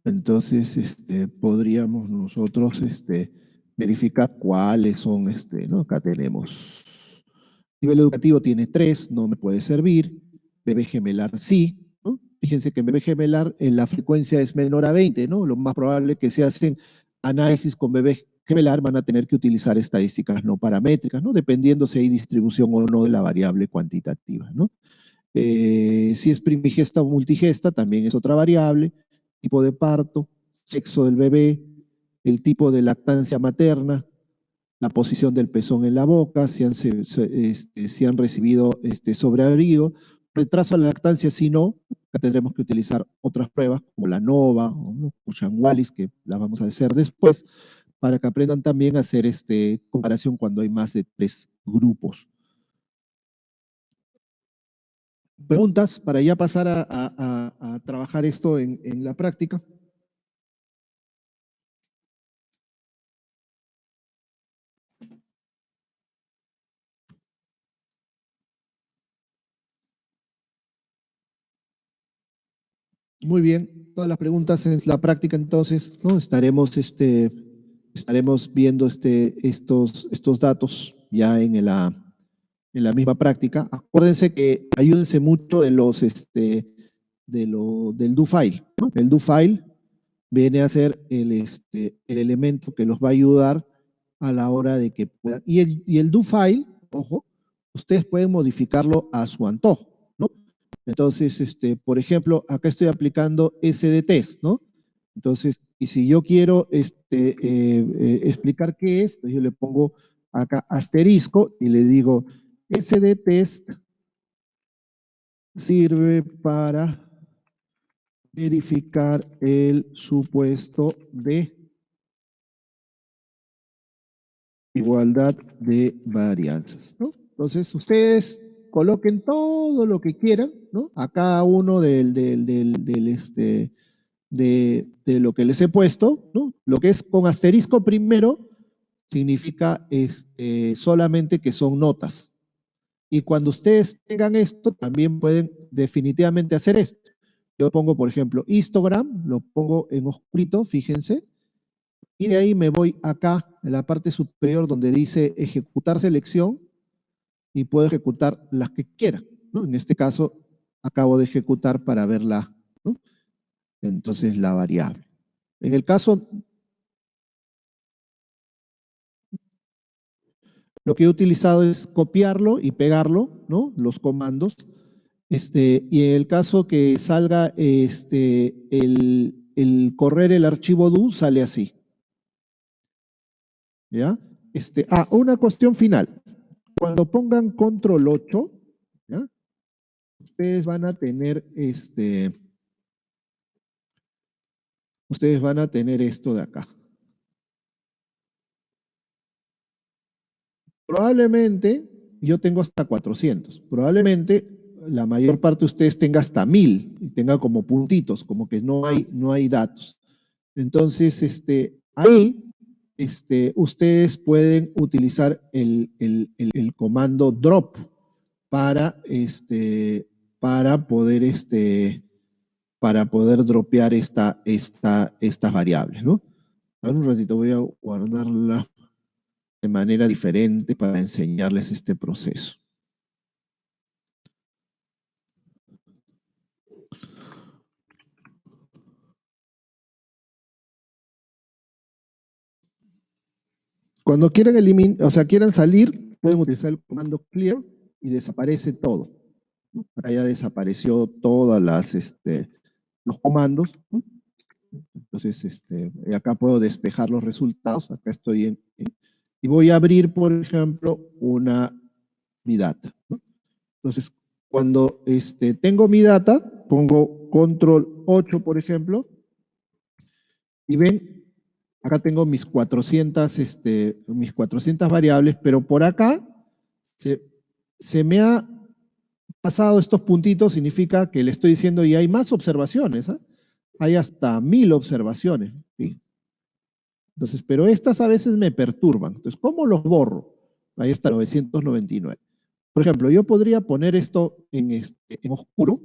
Entonces, podríamos nosotros verificar cuáles son, ¿no? Acá tenemos, nivel educativo tiene 3, no me puede servir, bebé gemelar sí, ¿no? Fíjense que en bebé gemelar la frecuencia es menor a 20, ¿no? Lo más probable es que se hacen análisis con bebé gemelar van a tener que utilizar estadísticas no paramétricas, ¿no? Dependiendo si hay distribución o no de la variable cuantitativa, ¿no? Si es primigesta o multigesta, también es otra variable, tipo de parto, sexo del bebé, el tipo de lactancia materna, la posición del pezón en la boca, si han recibido sobreabrigo, retraso a la lactancia, si no, tendremos que utilizar otras pruebas como la NOVA o ¿no? Wallis, que las vamos a hacer después, para que aprendan también a hacer comparación cuando hay más de 3 grupos. Preguntas para ya pasar a trabajar esto en la práctica. Muy bien, todas las preguntas en la práctica entonces, ¿no? Estaremos viendo estos datos ya en la misma práctica. Acuérdense que ayúdense mucho del do file, ¿no? El do file viene a ser el elemento que los va a ayudar a la hora de que puedan. Y el do file, ojo, ustedes pueden modificarlo a su antojo, ¿no? Entonces, por ejemplo, acá estoy aplicando SDTs, ¿no? Entonces, y si yo quiero explicar qué es, pues yo le pongo acá asterisco y le digo, SDTest sirve para verificar el supuesto de igualdad de varianzas, ¿no? Entonces, ustedes coloquen todo lo que quieran, ¿no? A cada uno de lo que les he puesto, ¿no? Lo que es con asterisco primero significa solamente que son notas. Y cuando ustedes tengan esto, también pueden definitivamente hacer esto. Yo pongo, por ejemplo, histogram, lo pongo en oscurito, fíjense, y de ahí me voy acá, en la parte superior donde dice ejecutar selección, y puedo ejecutar las que quiera, ¿no? En este caso, acabo de ejecutar para verla, ¿no? Entonces, la variable. En el caso, lo que he utilizado es copiarlo y pegarlo, ¿no? Los comandos. Y en el caso que salga el correr el archivo do, sale así. ¿Ya? Una cuestión final. Cuando pongan control 8, ¿ya? Ustedes van a tener esto de acá. Probablemente yo tengo hasta 400. Probablemente la mayor parte de ustedes tenga hasta 1000 y tenga como puntitos, como que no hay datos. Entonces, ahí ustedes pueden utilizar el comando drop para, para poder dropear estas variables, ¿no? Ahora un ratito voy a guardarla de manera diferente para enseñarles este proceso. Cuando quieran eliminar, o sea, quieran salir, pueden utilizar el comando clear y desaparece todo. Acá ya desapareció todas los comandos, ¿no? Entonces, acá puedo despejar los resultados. Acá estoy y voy a abrir, por ejemplo, mi data, ¿no? Entonces, cuando tengo mi data, pongo control 8, por ejemplo, y ven, acá tengo mis 400 variables, pero por acá se me ha pasado estos puntitos, significa que le estoy diciendo y hay más observaciones, ¿ah? Hay hasta 1000 observaciones. ¿Sí? Entonces, pero estas a veces me perturban. Entonces, ¿cómo los borro? Ahí está, 999. Por ejemplo, yo podría poner esto en oscuro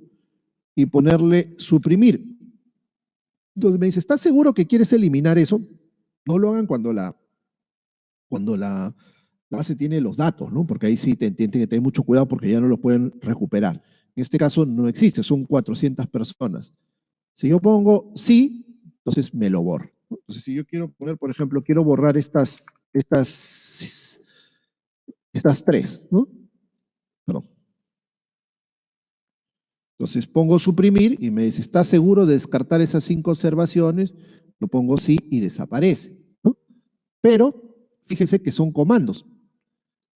y ponerle suprimir. Entonces me dice, ¿estás seguro que quieres eliminar eso? No lo hagan cuando la base tiene los datos, ¿no? Porque ahí sí tienen que tener mucho cuidado porque ya no lo pueden recuperar. En este caso no existe, son 400 personas. Si yo pongo sí, entonces me lo borro. Entonces, si yo quiero poner, por ejemplo, quiero borrar estas tres, ¿no? Perdón. Entonces pongo suprimir y me dice, ¿estás seguro de descartar esas 5 observaciones? Yo pongo sí y desaparece, ¿no? Pero fíjese que son comandos.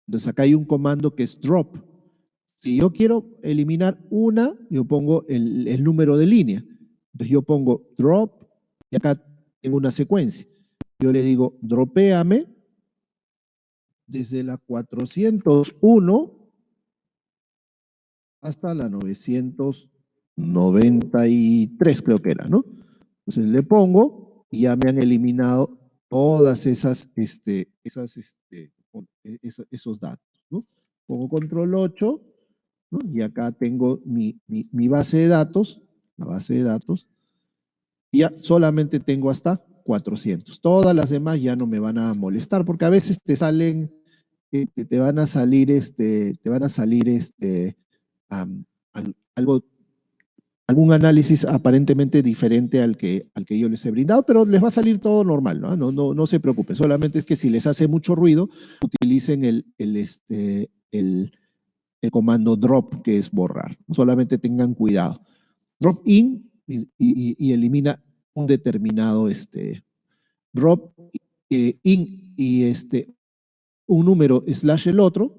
Entonces acá hay un comando que es drop. Si yo quiero eliminar una, yo pongo el número de línea. Entonces yo pongo drop y acá tengo una secuencia. Yo le digo, dropéame desde la 401 hasta la 993, creo que era, ¿no? Entonces le pongo y ya me han eliminado todas esos datos, ¿no? Pongo control 8, ¿no? Y acá tengo mi base de datos, la base de datos, y ya solamente tengo hasta 400. Todas las demás ya no me van a molestar porque a veces te salen, te van a salir, um, algo, algún análisis aparentemente diferente al que yo les he brindado, pero les va a salir todo normal, ¿no? No se preocupen, solamente es que si les hace mucho ruido, utilicen el comando drop, que es borrar. Solamente tengan cuidado. Drop in y elimina un determinado drop in y un número slash el otro.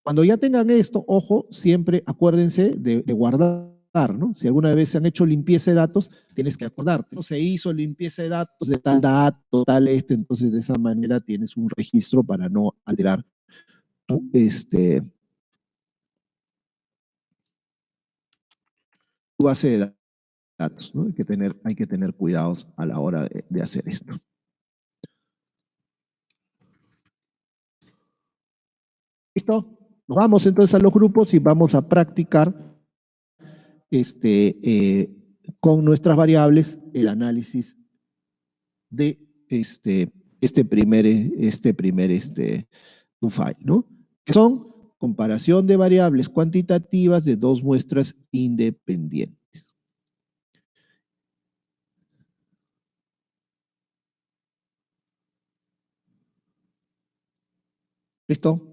Cuando ya tengan esto, ojo, siempre acuérdense de guardar, ¿no? Si alguna vez se han hecho limpieza de datos, tienes que acordarte, ¿no? Se hizo limpieza de datos de tal dato, tal entonces de esa manera tienes un registro para no alterar tu, tu base de datos, ¿no? Hay que tener cuidados a la hora de hacer esto. ¿Listo? Nos vamos entonces a los grupos y vamos a practicar con nuestras variables el análisis de este primer do file, ¿no? Que son comparación de variables cuantitativas de dos muestras independientes. ¿Listo?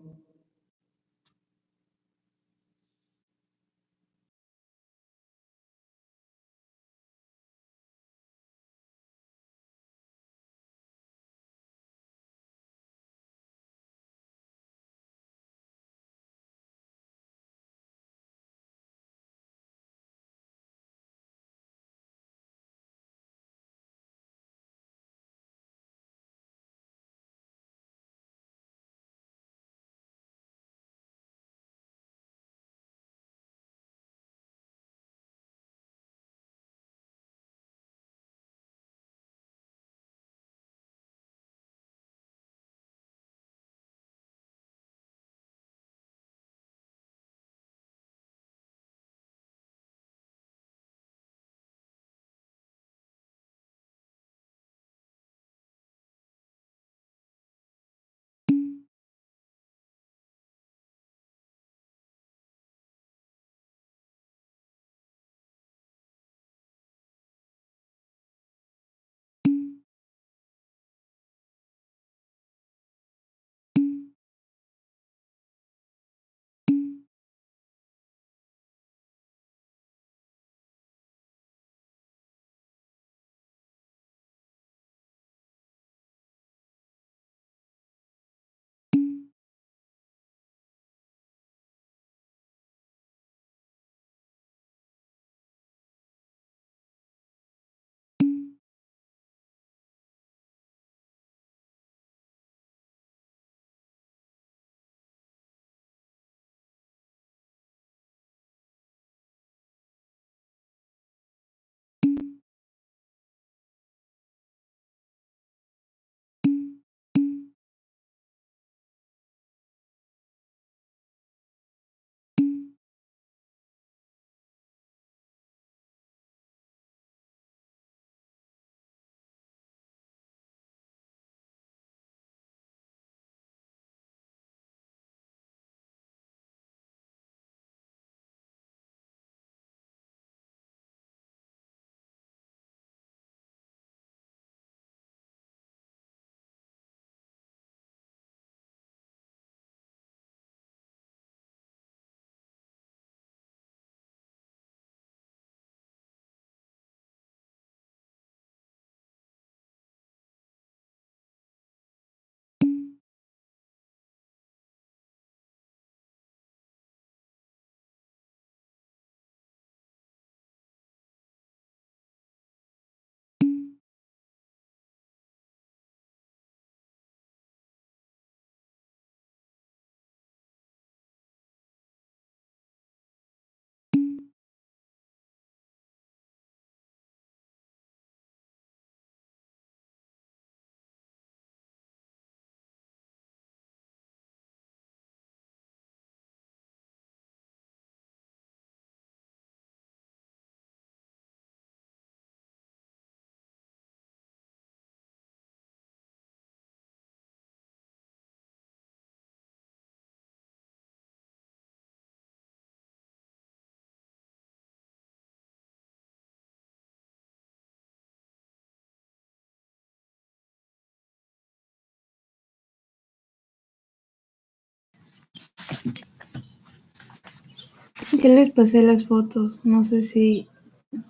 Que les pasé las fotos, no sé si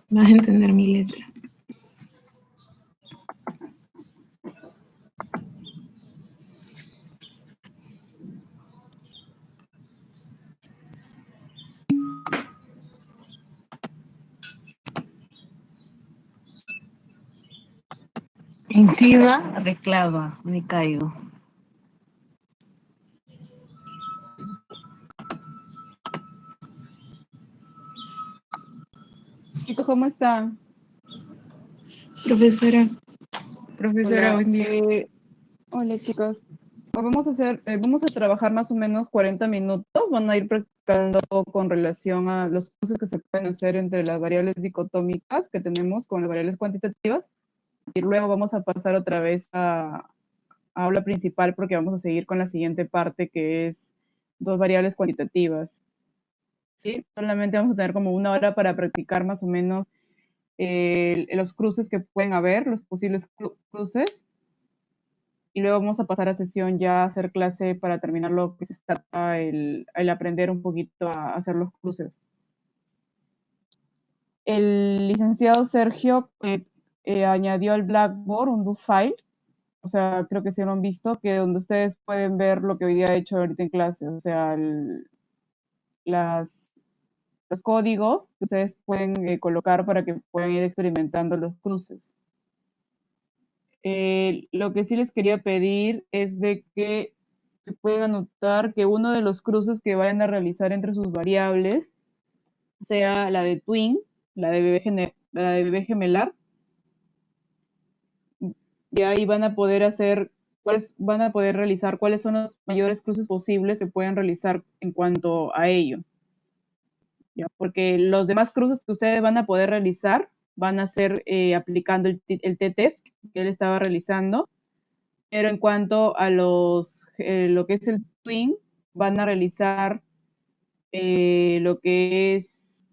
van a entender mi letra. Encima de clava, me caigo. Chicos, ¿cómo están? Profesora, Profesora, Hola, buen día. hola chicos. Hoy vamos a trabajar más o menos 40 minutos. Van a ir practicando con relación a los cruces que se pueden hacer entre las variables dicotómicas que tenemos con las variables cuantitativas. Y luego vamos a pasar otra vez a aula principal porque vamos a seguir con la siguiente parte que es dos variables cuantitativas. ¿Sí? Solamente vamos a tener como una hora para practicar más o menos los cruces que pueden haber, los posibles cruces. Y luego vamos a pasar a sesión ya a hacer clase para terminar lo que se trata el aprender un poquito a hacer los cruces. El licenciado Sergio añadió al Blackboard un do file, o sea, creo que sí lo han visto, que donde ustedes pueden ver lo que hoy día he hecho ahorita en clase, o sea, las, los códigos que ustedes pueden colocar para que puedan ir experimentando los cruces. Lo que sí les quería pedir es de que pueden anotar que uno de los cruces que vayan a realizar entre sus variables sea la de twin, la de bebé gemelar, y ahí van a poder van a poder realizar cuáles son los mayores cruces posibles que pueden realizar en cuanto a ello. ¿Ya? Porque los demás cruces que ustedes van a poder realizar van a ser aplicando el t-test que él estaba realizando, pero en cuanto a lo que es el twin, van a realizar lo que es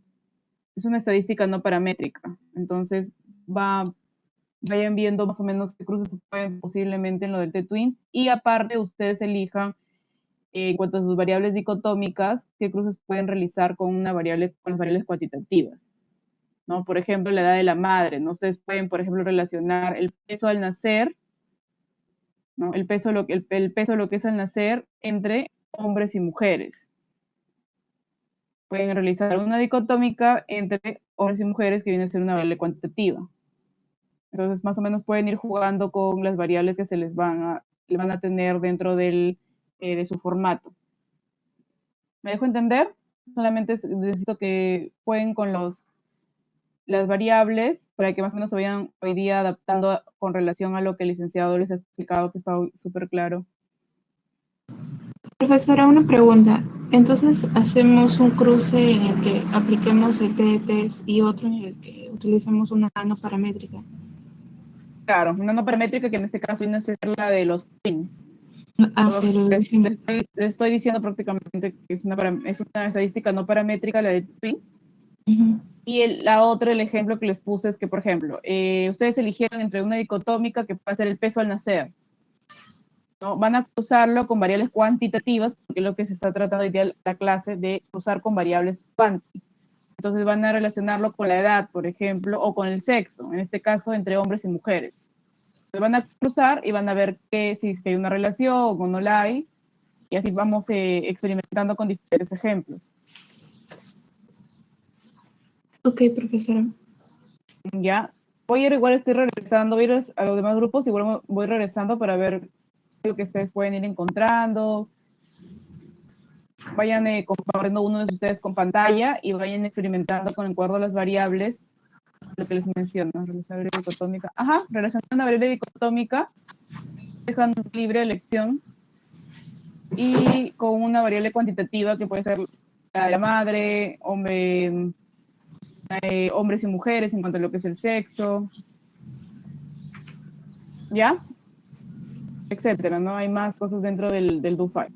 una estadística no paramétrica. Entonces, vayan viendo más o menos qué cruces se pueden posiblemente en lo del T-Twins y aparte ustedes elijan en cuanto a sus variables dicotómicas, qué cruces pueden realizar con las variables cuantitativas. ¿No? Por ejemplo, la edad de la madre, ¿no? Ustedes pueden, por ejemplo, relacionar el peso al nacer, ¿no? El peso, el peso lo que es al nacer entre hombres y mujeres. Pueden realizar una dicotómica entre hombres y mujeres que viene a ser una variable cuantitativa. Entonces, más o menos pueden ir jugando con las variables que le van a tener dentro de su formato. ¿Me dejo entender? Solamente necesito que jueguen con las variables para que más o menos se vayan hoy día adaptando con relación a lo que el licenciado les ha explicado, que está súper claro. profesora, una pregunta. Entonces, hacemos un cruce en el que apliquemos el t-test y otro en el que utilicemos una no paramétrica. Claro, una no paramétrica que en este caso viene a ser la de los twin. Pero Le estoy diciendo prácticamente que es una estadística no paramétrica, la de twin. Y la otra, el ejemplo que les puse es que, por ejemplo, ustedes eligieron entre una dicotómica que puede ser el peso al nacer. ¿No? Van a cruzarlo con variables cuantitativas, porque es lo que se está tratando hoy día la clase de cruzar con variables cuanti. Entonces van a relacionarlo con la edad, por ejemplo, o con el sexo, en este caso entre hombres y mujeres. Entonces van a cruzar y van a ver si hay una relación o no la hay, y así vamos experimentando con diferentes ejemplos. Ok, profesora. Ya, voy a ir igual, estoy regresando, voy a ir a los demás grupos y voy regresando para ver lo que ustedes pueden ir encontrando. Vayan compartiendo uno de ustedes con pantalla y vayan experimentando con el cuadro de las variables, lo que les menciono, relación dicotómica. Ajá, relacionando una variable dicotómica, dejando libre elección y con una variable cuantitativa que puede ser la de la madre, hombres y mujeres en cuanto a lo que es el sexo, ¿ya? Etcétera, ¿no? Hay más cosas dentro del do file.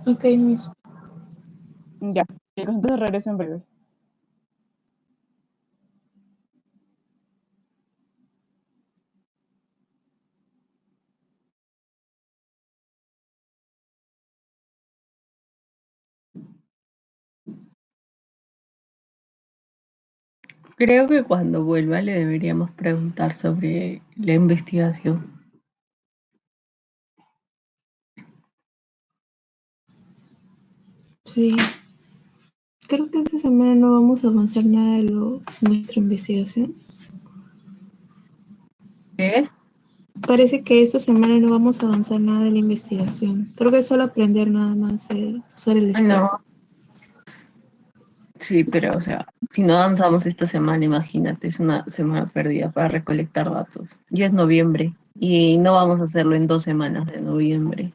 Ok, miss. Ya, entonces regreso en breves. Creo que cuando vuelva le deberíamos preguntar sobre la investigación. Sí, creo que esta semana no vamos a avanzar nada de nuestra investigación. ¿Qué? Parece que esta semana no vamos a avanzar nada de la investigación. Creo que es solo aprender nada más usar el No, espejo. sí, pero o sea, si no avanzamos esta semana, imagínate, es una semana perdida para recolectar datos. Ya es noviembre y no vamos a hacerlo en 2 semanas de noviembre.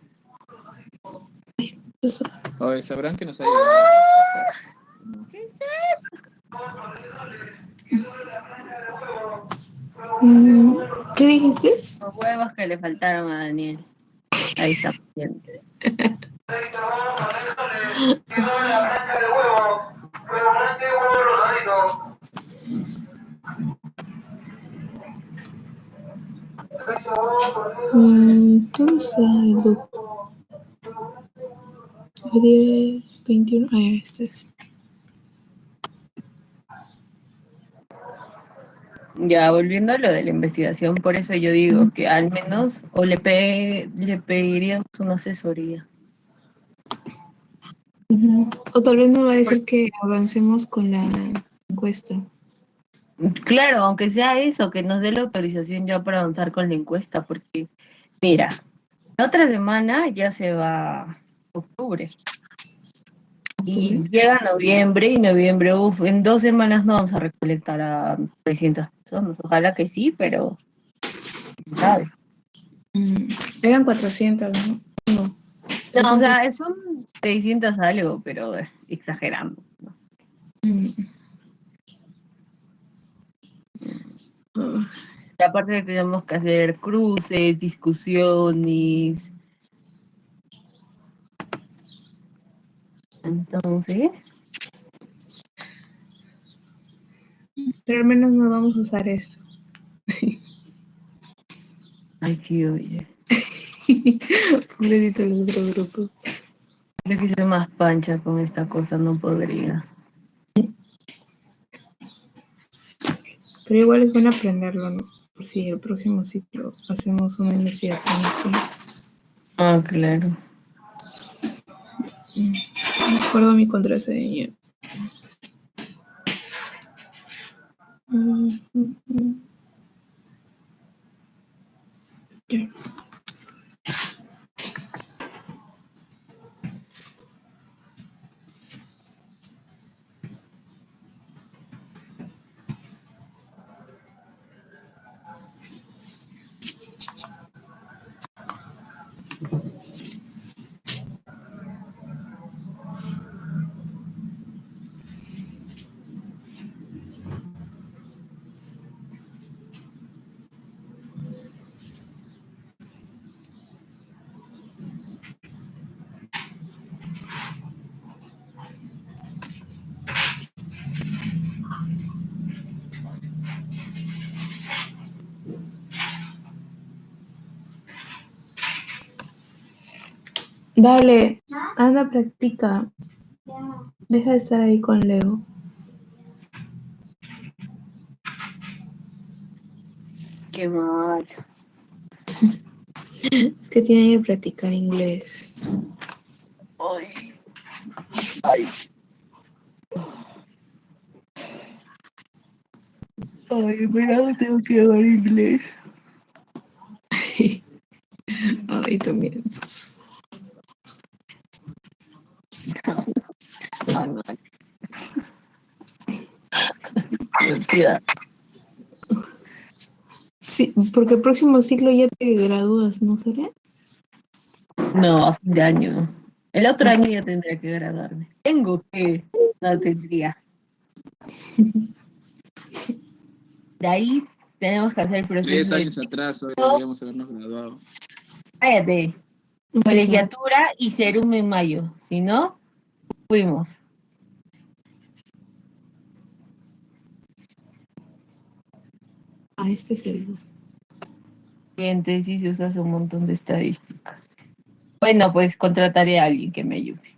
Eso. Oye, sabrán que nos ha llegado un Mm, ¿Qué dijiste? Los huevos que le faltaron a Daniel. Ahí está. Bien. ¿Dónde está el loop? 10, 21. Ah, ya, este es. Ya volviendo a lo de la investigación, por eso yo digo que al menos o le pediríamos una asesoría. O tal vez nos va a decir que avancemos con la encuesta. Claro, aunque sea eso, que nos dé la autorización ya para avanzar con la encuesta, porque mira, la otra semana ya se va octubre y llega noviembre y noviembre, en 2 semanas no vamos a recolectar a 300 personas. Ojalá que sí, pero ¿sabes? Eran 400, ¿no? No. No, o sea, son 600 algo, pero exagerando, ¿no? Y aparte tenemos que hacer cruces, discusiones. Entonces, Pero al menos no vamos a usar esto. ay, sí, oye. Pobrecito el otro grupo. Yo que soy más pancha con esta cosa, no podría. Pero igual es bueno aprenderlo, ¿no? Por si el próximo ciclo hacemos una investigación así. Ah, claro. Me acuerdo mi contraseña. Ya. Vale, anda, practica. Deja de estar ahí con Leo. Qué mal. Es que tiene que practicar inglés. Ay. Ay. Ay, pero tengo que hablar inglés. Ay, también. Ay, no. Mentira. Sí, porque el próximo ciclo ya te gradúas, ¿no será? No, a fin de año. El otro año ya tendría que graduarme. Tengo que. No tendría. De ahí tenemos que hacer el 10 proceso de años atrás, hoy deberíamos habernos graduado. cállate, colegiatura y serum en mayo. Si no, fuimos. Ah, este es el. Y en tesis usas un montón de estadística. Bueno, pues contrataré a alguien que me ayude.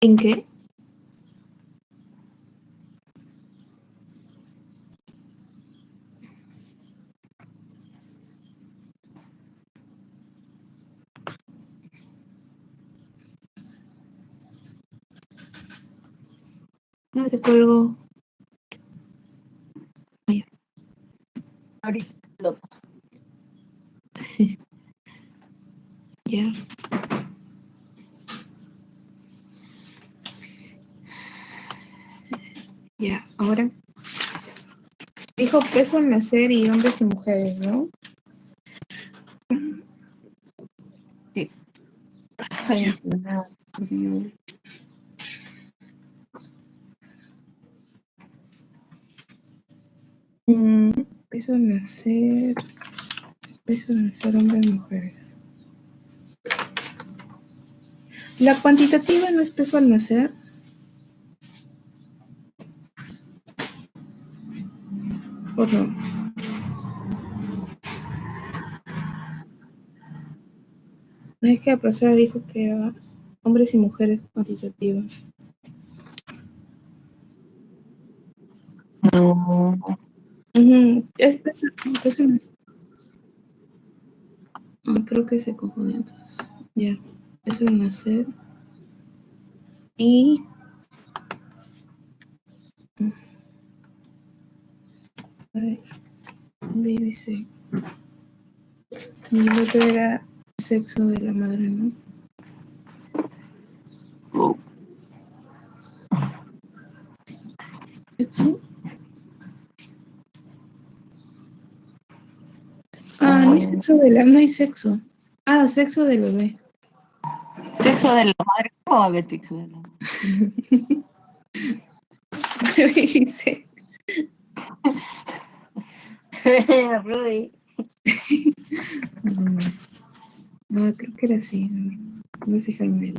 ¿En qué? No se colgó. Ahorita lo- Ya. Ya, ahora. Dijo peso al nacer y hombres y mujeres, ¿no? Sí. Ay, sí, nada, horrible. Peso al nacer. Peso al nacer, hombres y mujeres. ¿La cuantitativa no es peso al nacer? ¿O no? No es que la profesora dijo que era hombres y mujeres cuantitativa. No. Es peso al nacer. Creo que se confunde entonces. Ya. Peso al nacer. Y. Ay, BBC. Y el otro era sexo de la madre, ¿no? ¿Sexo? No hay sexo no hay sexo. Sexo del bebé. Sexo de la madre. ¿Cómo va a haber sexo de la madre? Sí. Rudy. Creo que era así. No me fijo en el.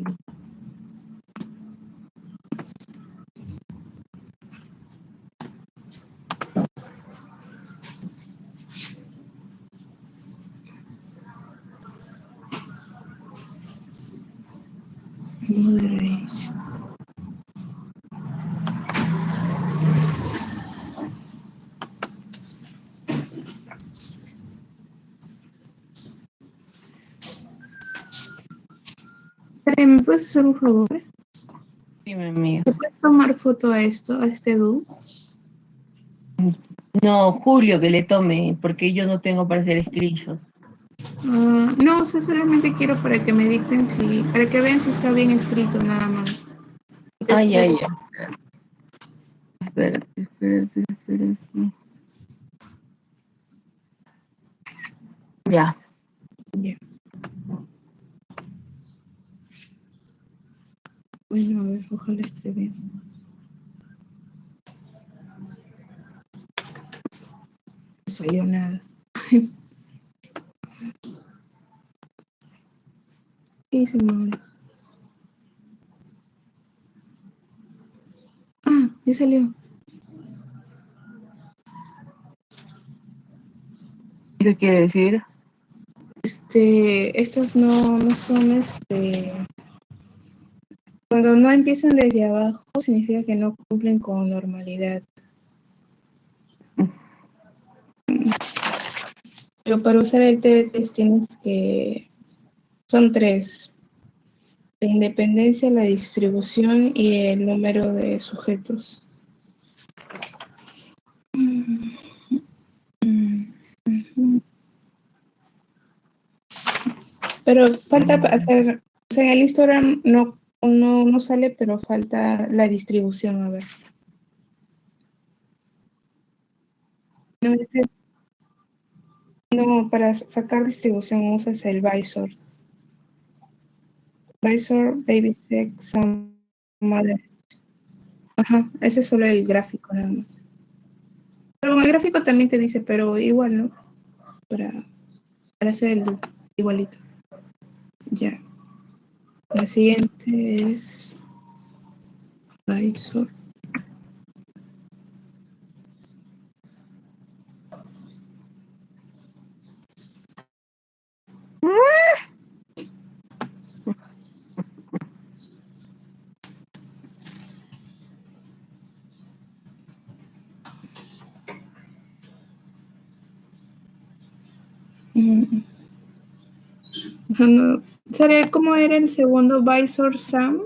Moderate. ¿Me puedes hacer un favor? Dime, amigo. ¿Te puedes tomar foto a esto, a este do? No, Julio, que le tome, porque yo no tengo para hacer screenshot. No, o sea, solamente quiero para que me dicten para que vean si está bien escrito nada más. Ay, ay, ay. Espérate. Ya. Ya. Bueno, a ver, ojalá esté bien. No salió nada. ¿Qué dice Mauro? Ya salió. ¿Qué quiere decir? Estos no son cuando no empiezan desde abajo, significa que no cumplen con normalidad. Pero para usar el TDT tienes son 3. La independencia, la distribución y el número de sujetos. Pero falta hacer, o sea, en el histogram no sale, pero falta la distribución, a ver. No, para sacar distribución usas el Visor. Visor, Baby Sex, Mother. Ajá, ese es solo el gráfico nada más. Pero con el gráfico también te dice, pero igual, ¿no? Para hacer el igualito. Ya. La siguiente es Visor. ¿Sabe cómo era el segundo Visor Sam?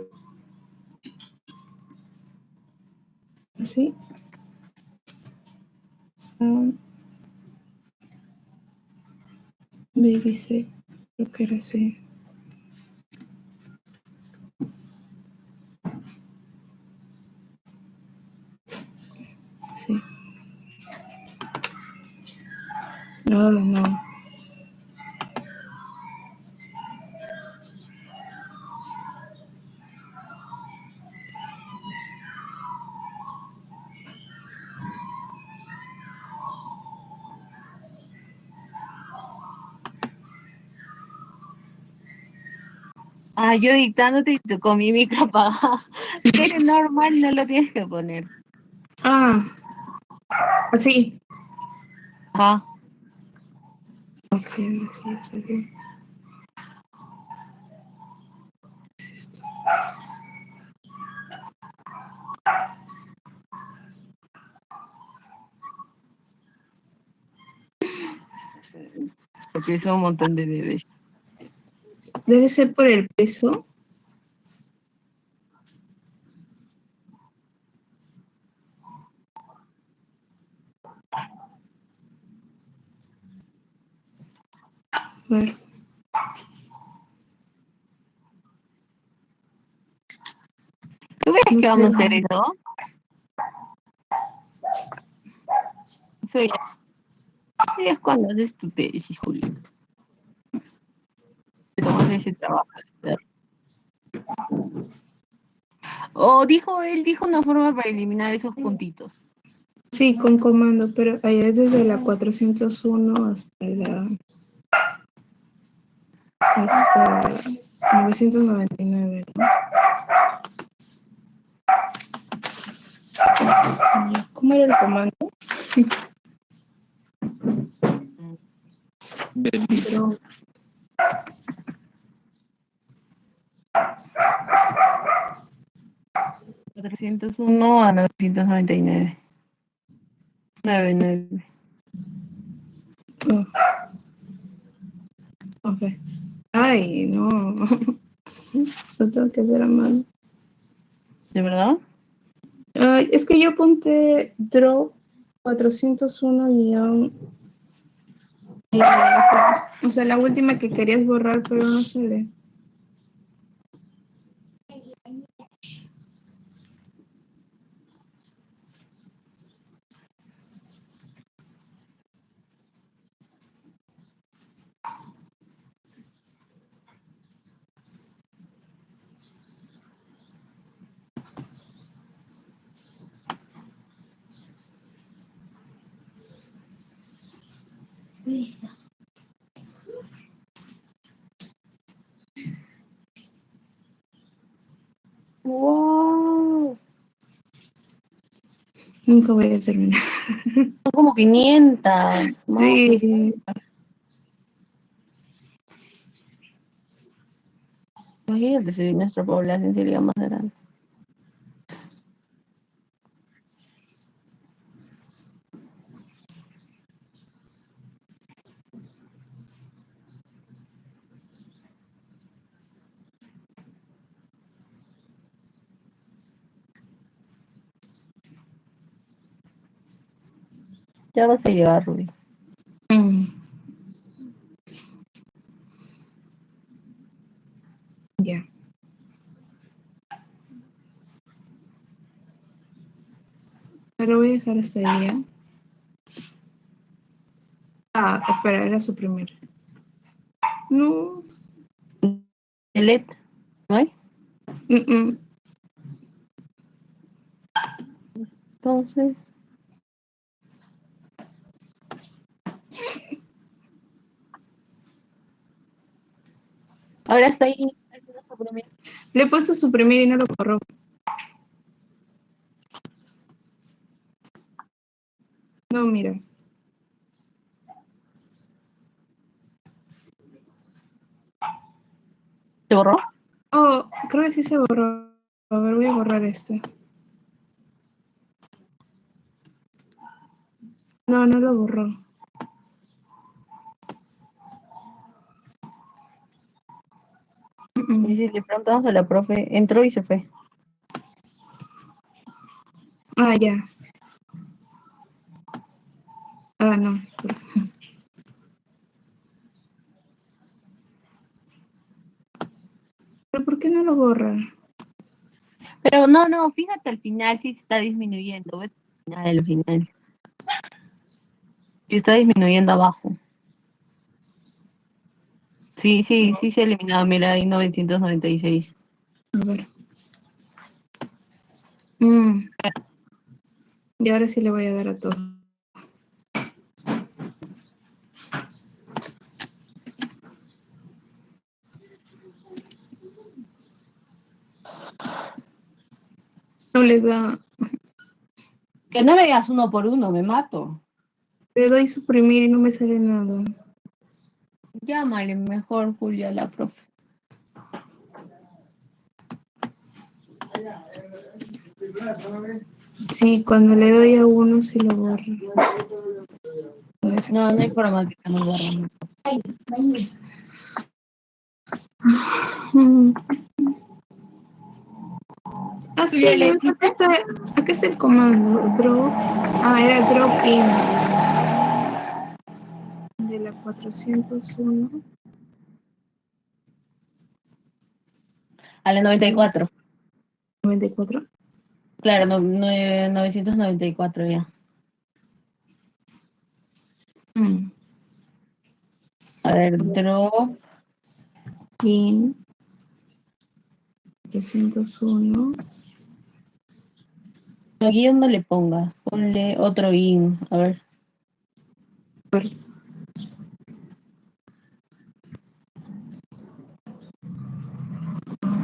¿Sí? Son Baby C. Creo que era así. Sí. No, no. Ah, yo dictándote y tú con mi micro apagado. Que eres normal, no lo tienes que poner. Ah, así. Ajá. Ok, sí, está bien. ¿Qué es esto? Porque son un montón de bebés. Debe ser por el peso. A ver. ¿Tú ves No que sé. vamos a hacer eso? Eso ya es cuando haces tu tesis, Julio. Te tomas ese trabajo de hacer. Él dijo una forma para eliminar esos puntitos. Sí, con comando, pero allá es desde la 401 hasta 999, ¿no? ¿Cómo era el comando? Pero 401 a 999. 99. oh, ok. Ay, no. Lo tengo que hacer a mano. ¿De verdad? Ay, es que yo apunté draw 401 y aún. O sea, la última que querías borrar, pero no sale. Listo. ¡Wow! Nunca voy a terminar. Son como 500. Sí. Imagínate si nuestra población sería más grande. Ya vas a llegar, Ruby. Mm. Ya. Pero voy a dejar hasta ahí, ¿ya? Ah, espera, era su primera. No. Delete, ¿no hay? Mm-mm. Entonces. Ahora está ahí. Le he puesto suprimir y no lo borró. No, mira. ¿Se borró? Oh, creo que sí se borró. A ver, voy a borrar este. No, no lo borró. Y si le preguntamos a la profe, entró y se fue. Ah, ya. Ah, no. ¿Pero por qué no lo borra? Pero no, fíjate al final sí se está disminuyendo. Vete al final. Sí está disminuyendo abajo. Sí se ha eliminado. Mira, ahí 996. A ver. Y ahora sí le voy a dar a todo. No le da. Que no me digas uno por uno, me mato. Le doy suprimir y no me sale nada. Llámale mejor, Julia, la profe. Sí, cuando le doy a uno sí lo borra. A ver. No hay forma que nos borren. Mm. Ah, sí, Julia, acá está el comando. Drop. Ah, era drop in. De la 401. A la 94. 94. Claro, 994 ya. A ver, drop. In. 401. No, guión no le ponga. Ponle otro in. A ver. A ver.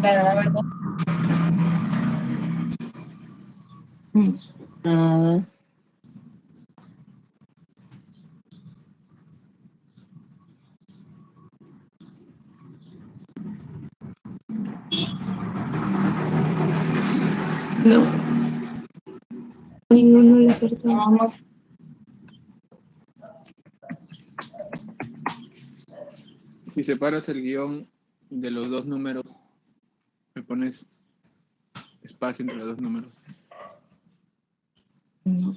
Claro, a ver. Ah, No. Ninguno le acertó. vamos. Si separas el guión de los dos números, me pones espacio entre los dos números. No.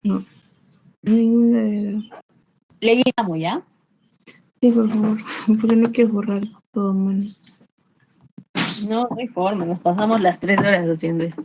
No. Ninguna de las. Le guiamos, ¿ya? Sí, por favor. Porque no quiero borrar todo, man. No hay forma. Nos pasamos las 3 horas haciendo esto.